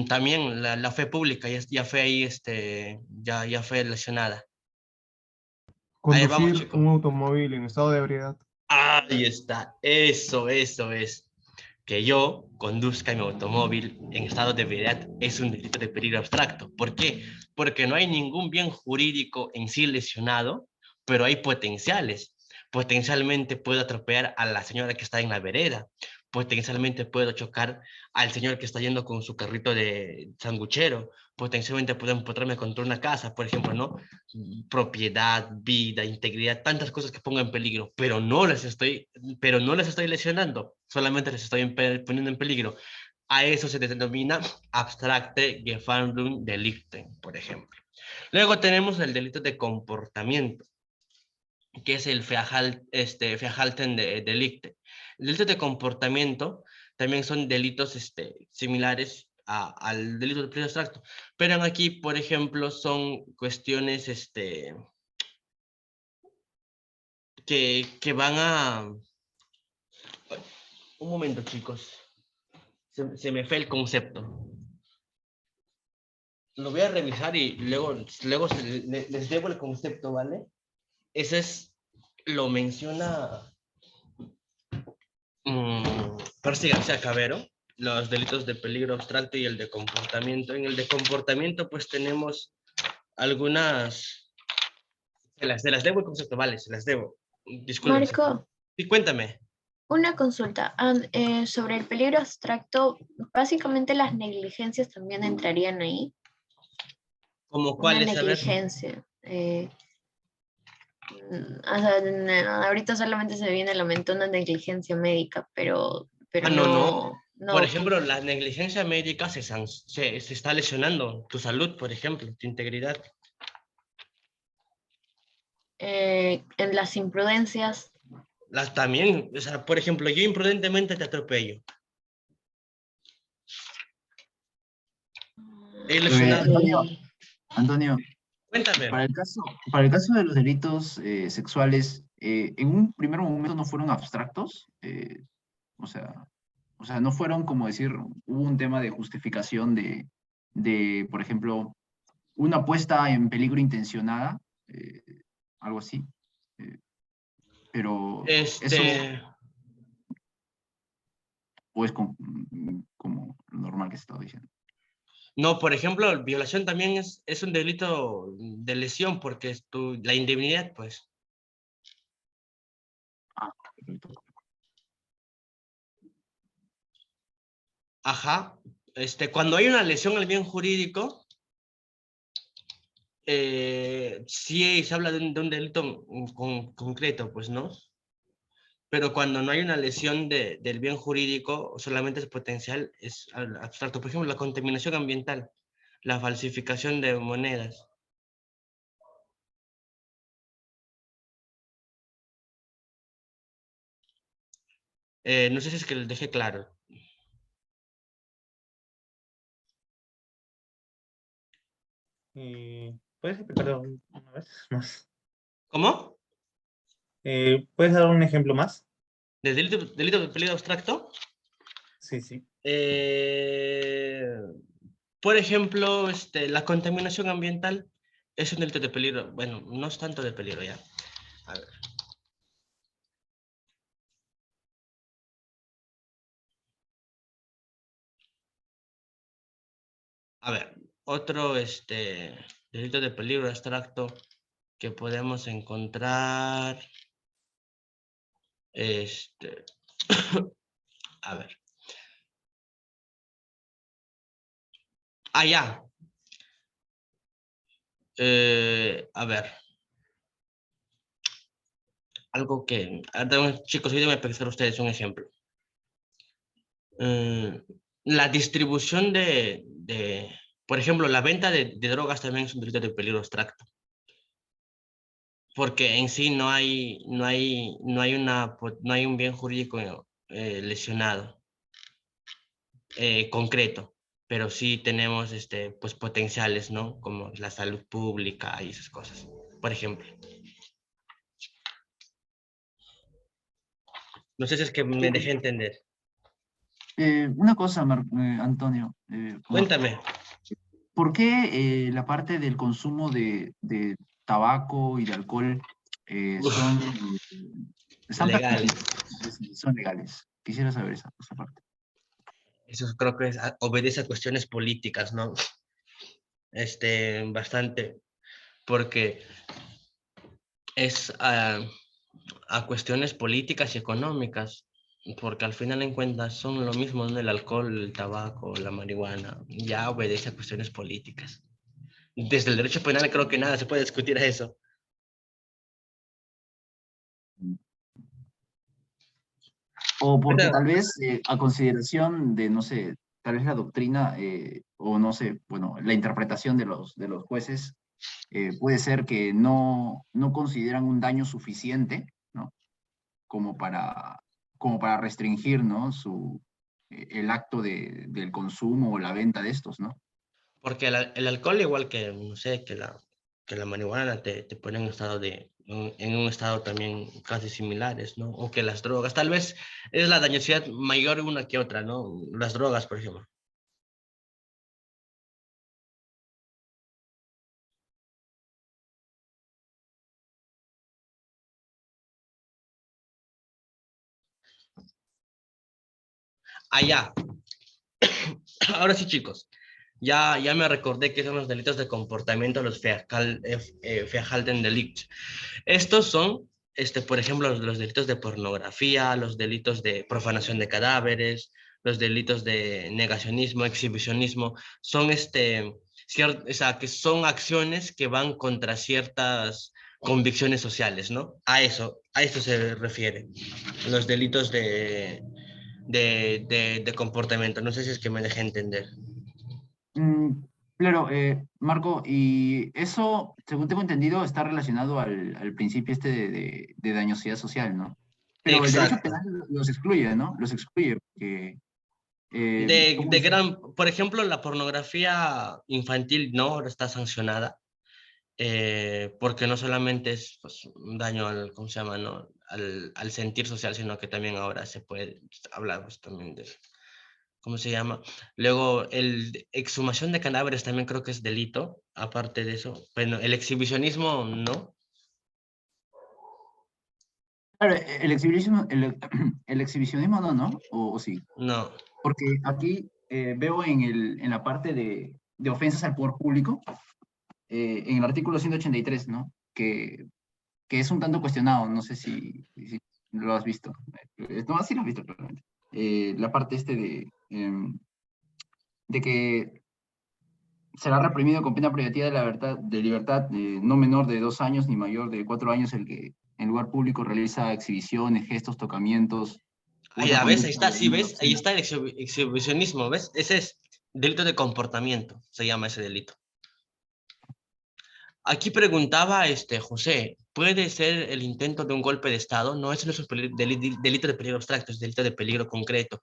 También la fe pública ya fue ahí, ya fue lesionada. Ahí vamos, Conducir chicos. un automóvil en estado de ebriedad. Ahí está, eso es. Que yo conduzca mi automóvil en estado de ebriedad es un delito de peligro abstracto. ¿Por qué? Porque no hay ningún bien jurídico en sí lesionado, pero hay potenciales. Potencialmente puedo atropellar a la señora que está en la vereda. Potencialmente puedo chocar al señor que está yendo con su carrito de sanguchero. Potencialmente puedo empotrarme contra una casa, por ejemplo, ¿no? Propiedad, vida, integridad, tantas cosas que pongo en peligro, pero no les estoy lesionando, solamente les estoy poniendo en peligro. A eso se denomina abstracte Gefahndung delicten, por ejemplo. Luego tenemos el delito de comportamiento, que es el Verhalten delicte. El delito de comportamiento también son delitos similares al delito de peligro abstracto, pero aquí, por ejemplo, son cuestiones que van a... Un momento, chicos. Se me fue el concepto. Lo voy a revisar y luego les debo el concepto, ¿vale? Ese lo menciona Percy García Cabero, los delitos de peligro abstracto y el de comportamiento. En el de comportamiento, pues tenemos algunas... Se las debo el concepto, vale, se las debo. Disculpen. Marco, Sí, cuéntame. una consulta. Sobre el peligro abstracto, básicamente las negligencias también entrarían ahí. ¿Cómo Una cuáles? A ver. negligencia. Ahorita solamente se me viene a la mente una negligencia médica, pero No. no. Por ejemplo, la negligencia médica se está lesionando tu salud, por ejemplo, tu integridad. En las imprudencias. También, o sea, por ejemplo, yo imprudentemente te atropello. He lesionado. Antonio, Cuéntame. para el caso de los delitos sexuales, en un primer momento no fueron abstractos, o sea, no fueron como decir, hubo un tema de justificación de por ejemplo, una puesta en peligro intencionada, algo así. Pero eso o es como lo normal que se está diciendo. No, por ejemplo, violación también es un delito de lesión porque es la indemnidad, pues. Perfecto. Ajá. Cuando hay una lesión al bien jurídico, sí se habla de un delito concreto, pues, ¿no? Pero cuando no hay una lesión del bien jurídico, solamente es potencial, es abstracto. Por ejemplo, la contaminación ambiental, la falsificación de monedas. No sé si es que les dejé claro. ¿Puedes explicarlo una vez más? ¿Cómo? ¿Puedes dar un ejemplo más? ¿Del delito de peligro abstracto? Sí. Por ejemplo, la contaminación ambiental es un delito de peligro. Bueno, no es tanto de peligro ya. A ver. A ver, otro delito de peligro abstracto que podemos encontrar. A ver. Ya. A ver. Algo que... Chicos, ayúdenme a pensar ustedes un ejemplo. La distribución por ejemplo, la venta de drogas también es un delito de peligro abstracto. Porque en sí no hay un bien jurídico lesionado, concreto, pero sí tenemos pues potenciales, ¿no? Como la salud pública y esas cosas, por ejemplo. No sé si es que me dejé entender. Una cosa, Antonio, Cuéntame. ¿por qué la parte del consumo de tabaco y de alcohol están Legales. permitidos y son legales? Quisiera saber esa parte. Eso creo que obedece a cuestiones políticas, ¿no? Bastante, porque es a cuestiones políticas y económicas, porque al final en cuentas son lo mismo, ¿no? El alcohol, el tabaco, la marihuana, ya obedece a cuestiones políticas. Desde el derecho penal creo que nada se puede discutir a eso. O porque Pero, tal vez a consideración de, no sé, tal vez la doctrina o no sé, bueno, la interpretación de los jueces puede ser que no consideran un daño suficiente, ¿no? Como para restringir, ¿no? El acto del consumo o la venta de estos, ¿no? porque el alcohol, igual que, no sé, que la marihuana te pone en un estado también casi similares, ¿no? O que las drogas, tal vez es la dañosidad mayor una que otra, ¿no? Las drogas, por ejemplo. Allá. Ahora sí, chicos. Ya me recordé que son los delitos de comportamiento, los Verhaltensdelikt. Estos son, por ejemplo, los delitos de pornografía, los delitos de profanación de cadáveres, los delitos de negacionismo, exhibicionismo, son o sea, que son acciones que van contra ciertas convicciones sociales, ¿no? A eso se refiere, los delitos de comportamiento. No sé si es que me dejé entender. Mm, claro, Marco, y eso, según tengo entendido, está relacionado al principio este de dañosidad social, ¿no? Pero el derecho Exacto. penal los excluye, ¿no? Los excluye, porque, ¿cómo decir? Por ejemplo, la pornografía infantil no está sancionada, porque no solamente es pues, un daño al, ¿cómo se llama? ¿No? Al sentir social, sino que también ahora se puede hablar pues, también de, ¿cómo se llama? Luego, el exhumación de cadáveres también creo que es delito, aparte de eso. Bueno, el exhibicionismo no. Claro, el exhibicionismo no, ¿no? O sí. No. Porque aquí veo en la parte de ofensas al poder público, en el artículo 183, ¿no? Que es un tanto cuestionado, no sé si lo has visto. No, sí lo has visto, claramente. La parte de que será reprimido con pena privativa de libertad no menor de 2 años ni mayor de 4 años el que en lugar público realiza exhibiciones, gestos, tocamientos u Ahí, otra ya ves, ahí conducta está, de sí, índole ves, ahí obscena. está el exhibicionismo, ¿ves? Ese es delito de comportamiento, se llama ese delito. Aquí preguntaba José, ¿puede ser el intento de un golpe de Estado? No, ese no es un delito de peligro abstracto, es delito de peligro concreto.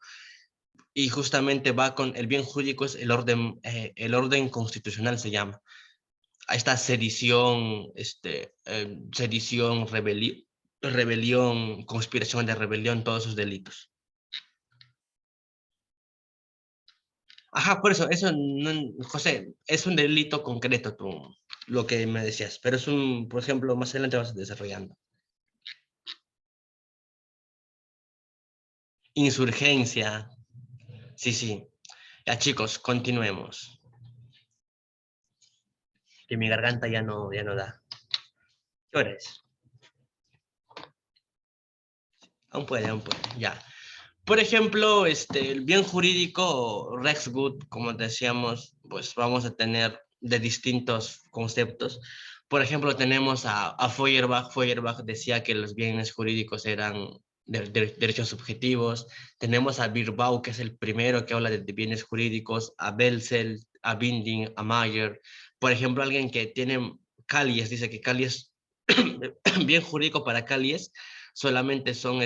Y justamente va con el bien jurídico, es el orden constitucional se llama. Ahí está sedición, rebelión, conspiración de rebelión, todos esos delitos. Ajá, por eso José, es un delito concreto tú, lo que me decías, pero es por ejemplo, más adelante vas desarrollando. Insurgencia, sí, sí. Ya chicos, continuemos. Que mi garganta ya no da. ¿Qué hora es? Aún puede, ya. Por ejemplo, el bien jurídico, Rex Good, como decíamos, pues vamos a tener de distintos conceptos. Por ejemplo, tenemos a Feuerbach. Feuerbach decía que los bienes jurídicos eran derechos subjetivos. Tenemos a Birbau, que es el primero que habla de bienes jurídicos, a Belzel, a Binding, a Mayer. Por ejemplo, alguien que tiene Calles, dice que Calles, bien jurídico para Calles, solamente son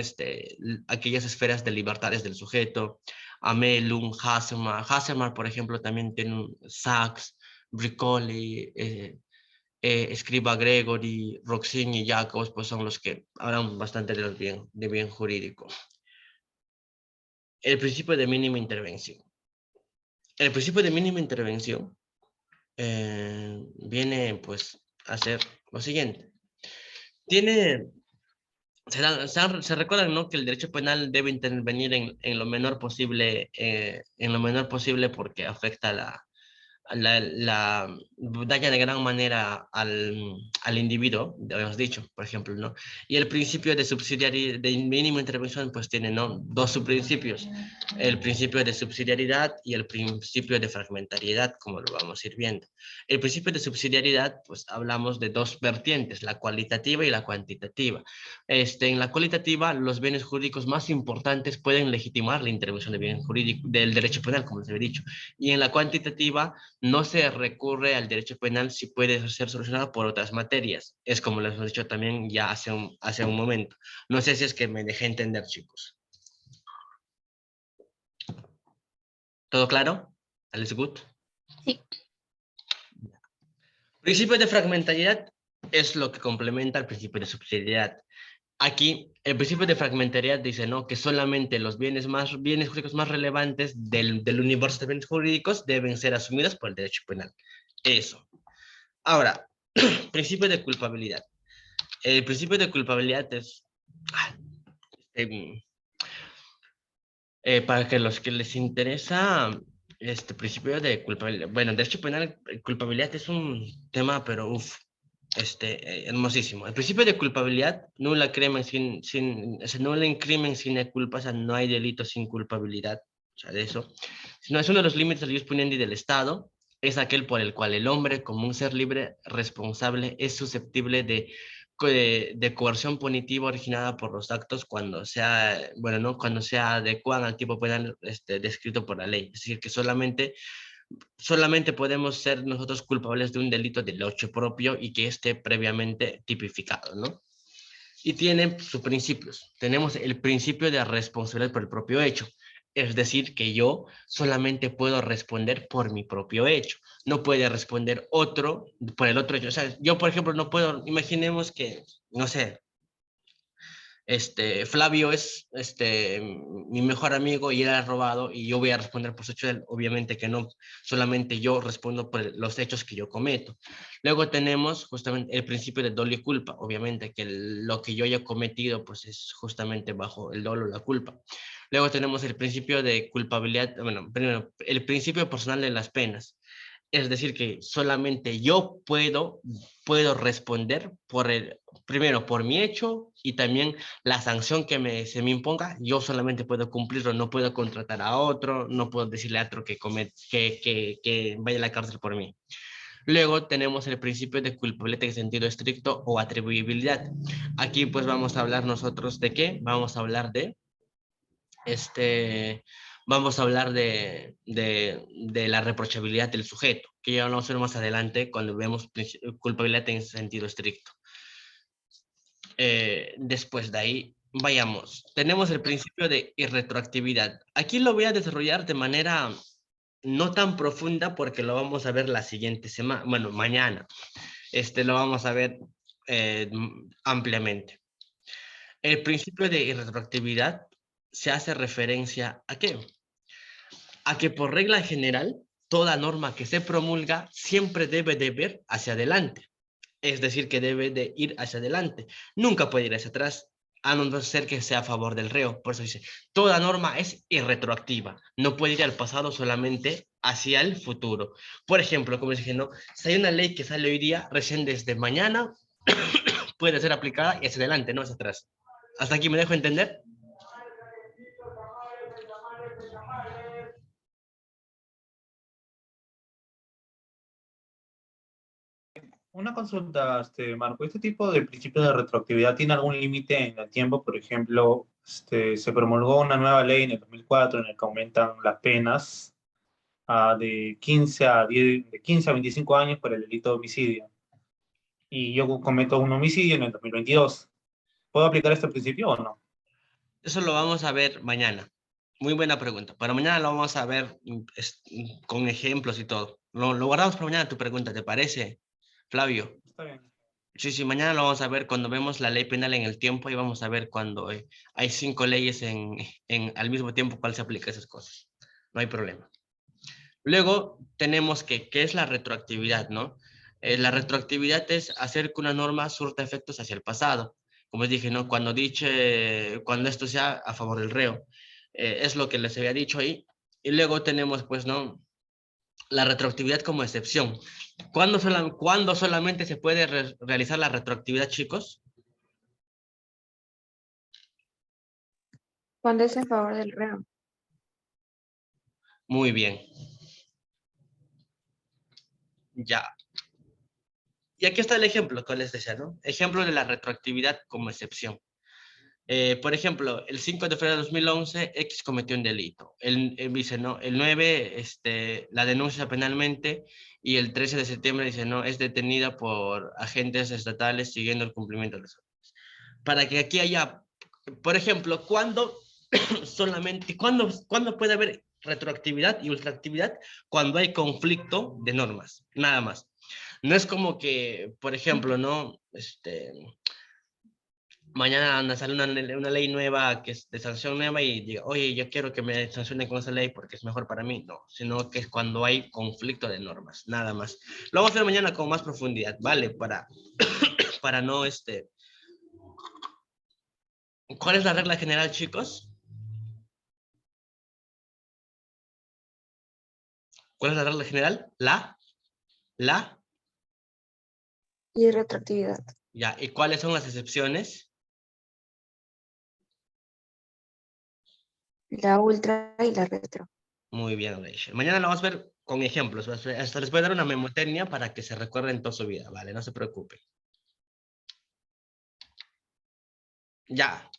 aquellas esferas de libertades del sujeto. Amelung, Hasselmar. Hasselmar, por ejemplo, también tiene un Sachs, Briccoli, Escriba Gregory, Roxini y Jacobs, pues son los que hablan bastante de bien jurídico. el principio de mínima intervención. El principio de mínima intervención viene pues a ser lo siguiente. Se recuerdan, ¿no?, que el derecho penal debe intervenir en lo menor posible, porque afecta daña de gran manera al individuo, habíamos dicho, por ejemplo, ¿no? Y el principio de subsidiariedad, de mínima intervención, pues tiene, ¿no?, dos subprincipios, el principio de subsidiariedad y el principio de fragmentariedad, como lo vamos a ir viendo. El principio de subsidiariedad, pues hablamos de dos vertientes, la cualitativa y la cuantitativa. En la cualitativa, los bienes jurídicos más importantes pueden legitimar la intervención de bienes jurídicos, del derecho penal, como les había dicho, y en la cuantitativa, no se recurre al derecho penal si puede ser solucionado por otras materias. Es como les he dicho también ya hace un momento. No sé si es que me dejé entender, chicos. ¿Todo claro? ¿Alles good? Sí. Principio de fragmentariedad es lo que complementa el principio de subsidiariedad. Aquí, el principio de fragmentariedad dice, ¿no?, que solamente los bienes jurídicos más relevantes del universo de bienes jurídicos deben ser asumidos por el derecho penal. Eso. Ahora, principio de culpabilidad. El principio de culpabilidad es, para que los que les interesa este principio de culpabilidad, bueno, derecho penal, culpabilidad es un tema, pero hermosísimo. El principio de culpabilidad, nula crimen nula in crimen sin culpa, o sea, no hay delito sin culpabilidad, o sea, de eso. Sino es uno de los límites del ius puniendi del Estado, es aquel por el cual el hombre, como un ser libre, responsable, es susceptible de coerción punitiva originada por los actos cuando sea, bueno, ¿no?, cuando se adecuan al tipo penal descrito por la ley. Es decir, que solamente podemos ser nosotros culpables de un delito del hecho propio y que esté previamente tipificado, ¿no? Y tiene sus principios. Tenemos el principio de responsabilidad por el propio hecho. Es decir, que yo solamente puedo responder por mi propio hecho. No puede responder otro por el otro hecho. O sea, yo, por ejemplo, no puedo, imaginemos que, no sé, Flavio es mi mejor amigo y él ha robado y yo voy a responder por su hecho. Obviamente que no, solamente yo respondo por los hechos que yo cometo. Luego tenemos justamente el principio de dolo y culpa, obviamente que lo que yo haya cometido pues es justamente bajo el dolo, la culpa. Luego tenemos el principio de culpabilidad, bueno, primero, el principio personal de las penas. Es decir, que solamente yo puedo responder primero por mi hecho y también la sanción que se me imponga. Yo solamente puedo cumplirlo, no puedo contratar a otro, no puedo decirle a otro que vaya a la cárcel por mí. Luego tenemos el principio de culpabilidad en sentido estricto o atribuibilidad. Aquí pues vamos a hablar nosotros de qué, vamos a hablar de la reprochabilidad del sujeto, que ya vamos a ver más adelante cuando vemos culpabilidad en sentido estricto. Después de ahí, vayamos. Tenemos el principio de irretroactividad. Aquí lo voy a desarrollar de manera no tan profunda porque lo vamos a ver la siguiente semana, bueno, mañana. Lo vamos a ver ampliamente. El principio de irretroactividad se hace referencia ¿a qué? A que por regla general, toda norma que se promulga siempre debe de ver hacia adelante. Es decir, que debe de ir hacia adelante. Nunca puede ir hacia atrás, a no ser que sea a favor del reo. Por eso dice, toda norma es irretroactiva. No puede ir al pasado, solamente hacia el futuro. Por ejemplo, como les dije, ¿no?, si hay una ley que sale hoy día, recién desde mañana puede ser aplicada y hacia adelante, no hacia atrás. ¿Hasta aquí me dejo entender? Una consulta, Marco, ¿este tipo de principio de retroactividad tiene algún límite en el tiempo? Por ejemplo, se promulgó una nueva ley en el 2004 en el que aumentan las penas de 15 a 25 años por el delito de homicidio. Y yo cometo un homicidio en el 2022. ¿Puedo aplicar este principio o no? Eso lo vamos a ver mañana. Muy buena pregunta. Para mañana lo vamos a ver con ejemplos y todo. Lo guardamos para mañana tu pregunta, ¿te parece, Flavio? Está bien. Sí, sí, mañana lo vamos a ver cuando vemos la ley penal en el tiempo y vamos a ver cuando hay 5 leyes al mismo tiempo cuál se aplica a esas cosas. No hay problema. Luego tenemos ¿qué es la retroactividad, no? La retroactividad es hacer que una norma surta efectos hacia el pasado. Como les dije, ¿no? Cuando esto sea a favor del reo. Es lo que les había dicho ahí. Y luego tenemos, pues, ¿no? La retroactividad como excepción. ¿Cuándo solamente se puede realizar la retroactividad, chicos? Cuando es en favor del reo. Muy bien. Ya. Y aquí está el ejemplo que les decía, ¿no? Ejemplo de la retroactividad como excepción. Por ejemplo, el 5 de febrero de 2011, X cometió un delito. Dice, no, el 9, la denuncia penalmente, y el 13 de septiembre dice, no, es detenida por agentes estatales siguiendo el cumplimiento de las órdenes. Para que aquí haya, por ejemplo, ¿cuándo puede haber retroactividad y ultraactividad? Cuando hay conflicto de normas, nada más. No es como que, por ejemplo, ¿no? Mañana sale una ley nueva que es de sanción nueva y diga, oye, yo quiero que me sancionen con esa ley porque es mejor para mí. No, sino que es cuando hay conflicto de normas, nada más. Lo vamos a ver mañana con más profundidad, ¿vale? Para no, ¿Cuál es la regla general, chicos? ¿Cuál es la regla general? Y retroactividad. Ya, ¿y cuáles son las excepciones? La ultra y la retro. Muy bien, Rachel. Mañana lo vamos a ver con ejemplos. Hasta les voy a dar una memotecnia para que se recuerden toda su vida, ¿vale? No se preocupen. Ya.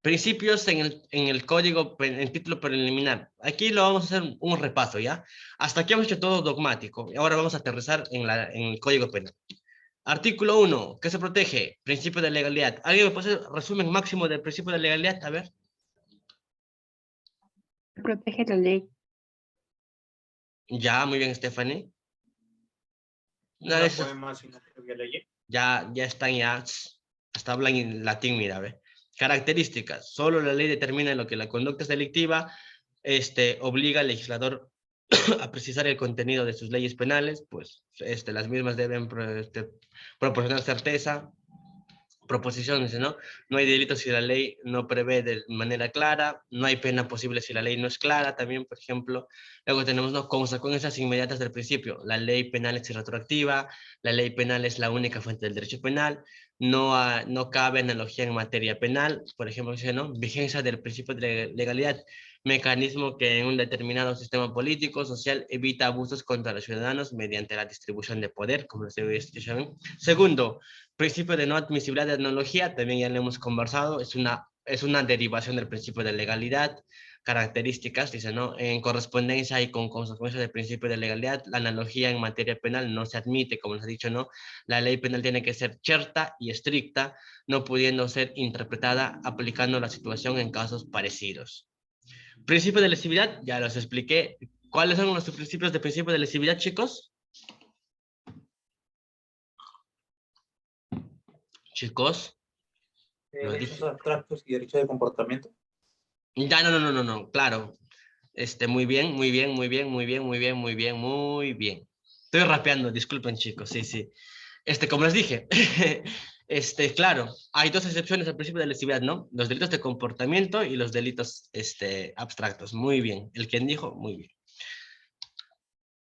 Principios en el código, en el título preliminar. Aquí lo vamos a hacer un repaso, ¿ya? Hasta aquí hemos hecho todo dogmático. Y ahora vamos a aterrizar en el código penal. Artículo 1. ¿Qué se protege? Principio de legalidad. ¿Alguien me puede hacer resumen máximo del principio de legalidad? A ver. Protege la ley. Ya, muy bien, Stephanie. No poema, sino propia ley. Ya están, hasta hablan en latín, mira, ¿ve? Características. Solo la ley determina lo que la conducta es delictiva, obliga al legislador a precisar el contenido de sus leyes penales, pues las mismas deben proporcionar certeza. Proposiciones, ¿no? No hay delito si la ley no prevé de manera clara, no hay pena posible si la ley no es clara, también, por ejemplo. Luego tenemos, ¿no?, consecuencias inmediatas del principio. La ley penal es retroactiva, la ley penal es la única fuente del derecho penal, no cabe analogía en materia penal, por ejemplo, ¿no?, vigencia del principio de legalidad, mecanismo que en un determinado sistema político, social, evita abusos contra los ciudadanos mediante la distribución de poder, como se ve. Segundo, principio de no admisibilidad de analogía, también ya lo hemos conversado, es una derivación del principio de legalidad. Características, dice, ¿no? En correspondencia y con consecuencia del principio de legalidad, la analogía en materia penal no se admite, como les ha dicho, ¿no? La ley penal tiene que ser cierta y estricta, no pudiendo ser interpretada aplicando la situación en casos parecidos. Principio de lesividad, ya los expliqué. ¿Cuáles son los principios de principio de lesividad, chicos? Chicos. Derechos abstractos y derecho de comportamiento. Ya, no, claro. Muy bien, muy bien, muy bien, muy bien, muy bien, muy bien, muy bien. Estoy rapeando, disculpen, chicos, sí. Como les dije, claro, hay dos excepciones al principio de lesividad, ¿no? Los delitos de comportamiento y los delitos, abstractos. Muy bien. El quien dijo, muy bien.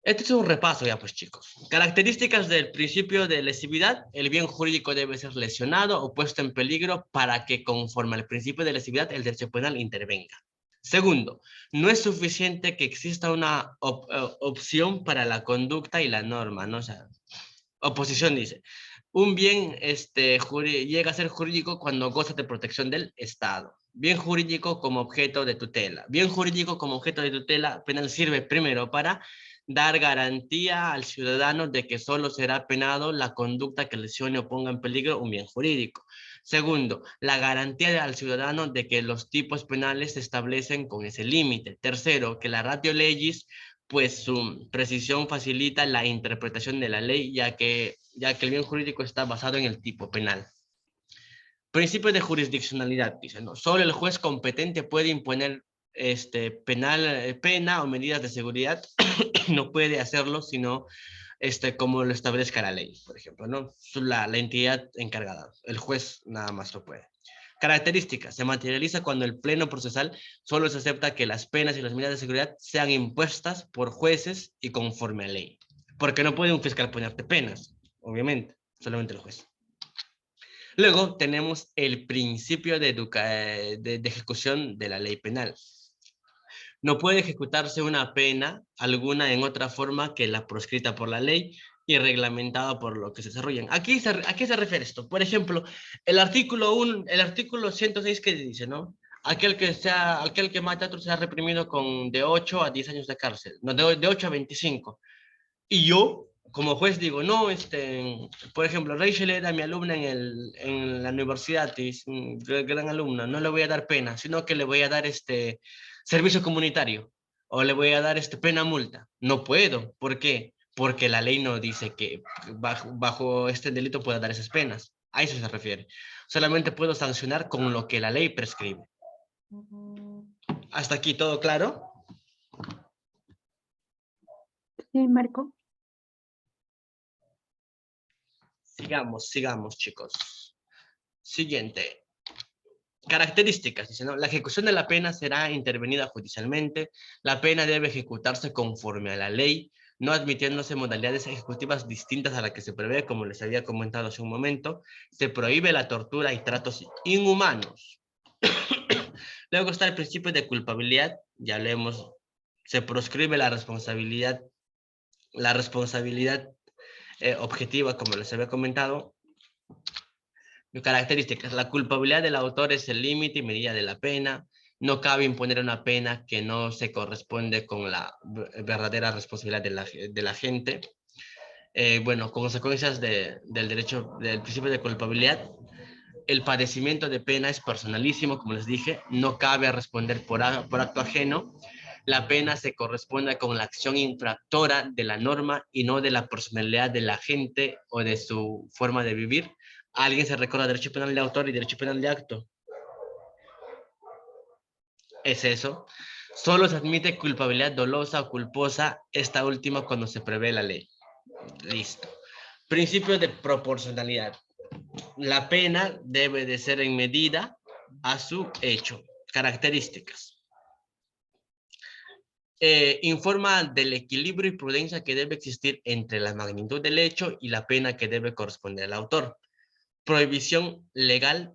Este es un repaso ya, pues, chicos. Características del principio de lesividad. El bien jurídico debe ser lesionado o puesto en peligro para que, conforme al principio de lesividad, el derecho penal intervenga. Segundo, no es suficiente que exista una opción para la conducta y la norma, ¿no? O sea, oposición dice, un bien llega a ser jurídico cuando goza de protección del Estado. Bien jurídico como objeto de tutela. Bien jurídico como objeto de tutela penal sirve primero para dar garantía al ciudadano de que solo será penado la conducta que lesione o ponga en peligro un bien jurídico. Segundo, la garantía al ciudadano de que los tipos penales se establecen con ese límite. Tercero, que la ratio legis, pues su precisión facilita la interpretación de la ley, ya que ya que el bien jurídico está basado en el tipo penal. Principio de jurisdiccionalidad, dice, ¿no? Solo el juez competente puede imponer pena o medidas de seguridad, no puede hacerlo sino como lo establezca la ley, por ejemplo, ¿no? La entidad encargada, el juez nada más lo puede. Características, se materializa cuando el pleno procesal solo se acepta que las penas y las medidas de seguridad sean impuestas por jueces y conforme a ley, porque no puede un fiscal ponerte penas, obviamente, solamente el juez. Luego tenemos el principio de ejecución de la ley penal. No puede ejecutarse una pena alguna en otra forma que la proscrita por la ley y reglamentada por lo que se desarrollan. ¿A qué se refiere esto? Por ejemplo, el artículo 106 que dice, ¿no? Aquel que mata a otro será reprimido con de 8 a 10 años de cárcel, no, de 8 a 25. Y yo, como juez, digo, no, por ejemplo, Rachel era mi alumna en la universidad, y es gran alumna, no le voy a dar pena, sino que le voy a dar servicio comunitario, o le voy a dar pena multa. No puedo, ¿por qué? Porque la ley no dice que bajo este delito pueda dar esas penas. A eso se refiere. Solamente puedo sancionar con lo que la ley prescribe. ¿Hasta aquí todo claro? Sí, Marco. Sigamos, chicos. Siguiente. Características, dice, ¿no? La ejecución de la pena será intervenida judicialmente. La pena debe ejecutarse conforme a la ley, no admitiéndose modalidades ejecutivas distintas a las que se prevé, como les había comentado hace un momento. Se prohíbe la tortura y tratos inhumanos. Luego está el principio de culpabilidad, ya leemos, se proscribe la responsabilidad objetiva, como les había comentado. Características. La culpabilidad del autor es el límite y medida de la pena. No cabe imponer una pena que no se corresponde con la verdadera responsabilidad de la gente. Bueno, consecuencias del principio de culpabilidad. El padecimiento de pena es personalísimo, como les dije. No cabe responder por acto ajeno. La pena se corresponde con la acción infractora de la norma y no de la personalidad de la gente o de su forma de vivir. ¿Alguien se recuerda derecho penal de autor y derecho penal de acto? Es eso. Solo se admite culpabilidad dolosa o culposa, esta última cuando se prevé la ley. Listo. Principio de proporcionalidad. La pena debe de ser en medida a su hecho. Características. Informa del equilibrio y prudencia que debe existir entre la magnitud del hecho y la pena que debe corresponder al autor. Prohibición legal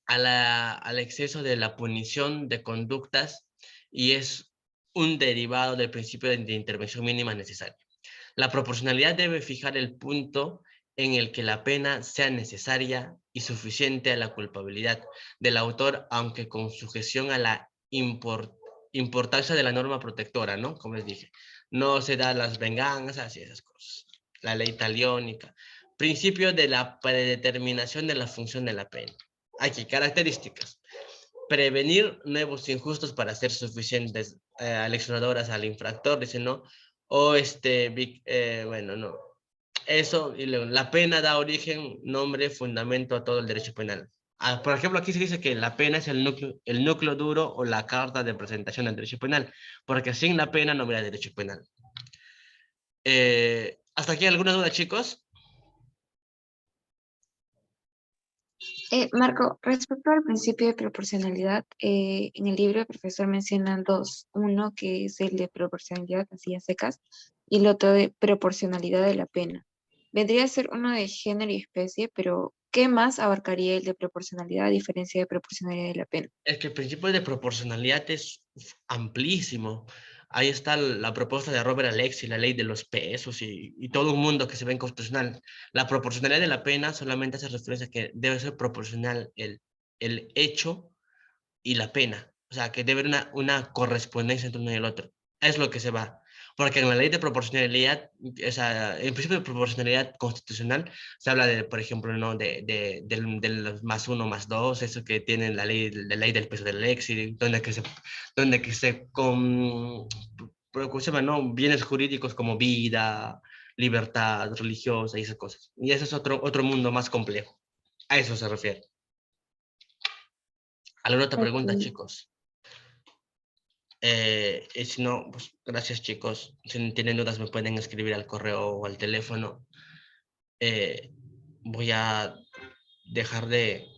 al exceso de la punición de conductas y es un derivado del principio de intervención mínima necesaria. La proporcionalidad debe fijar el punto en el que la pena sea necesaria y suficiente a la culpabilidad del autor, aunque con sujeción a la importancia de la norma protectora, ¿no? Como les dije, no se da las venganzas y esas cosas. La ley taliónica. Principio de la predeterminación de la función de la pena. Aquí, características. Prevenir nuevos injustos para ser suficientes leccionadoras al infractor, dice, ¿no? O bueno, no. Eso, y luego, la pena da origen, nombre, fundamento a todo el derecho penal. Por ejemplo, aquí se dice que la pena es el núcleo duro o la carta de presentación del derecho penal, porque sin la pena no habría derecho penal. ¿Hasta aquí alguna duda, chicos? Marco, respecto al principio de proporcionalidad, en el libro el profesor menciona dos, uno que es el de proporcionalidad así a secas y el otro de proporcionalidad de la pena. Vendría a ser uno de género y especie, pero ¿qué más abarcaría el de proporcionalidad a diferencia de proporcionalidad de la pena? Es que el principio de proporcionalidad es amplísimo. Ahí está la propuesta de Robert Alexy, la ley de los pesos y todo un mundo que se ve inconstitucional. La proporcionalidad de la pena solamente hace referencia a que debe ser proporcional el hecho y la pena. O sea, que debe haber una correspondencia entre uno y el otro. Es lo que se va. Porque en la ley de proporcionalidad, o sea, en principio de proporcionalidad constitucional, se habla de, por ejemplo, ¿no? de los más uno, más dos, eso que tiene la ley del peso del éxito, donde que se ¿cómo se llama, no? Bienes jurídicos como vida, libertad religiosa y esas cosas. Y ese es otro mundo más complejo. A eso se refiere. ¿Alguna otra pregunta, Ok. chicos? Y si no, pues gracias, chicos. Si tienen dudas me pueden escribir al correo o al teléfono. Voy a dejar de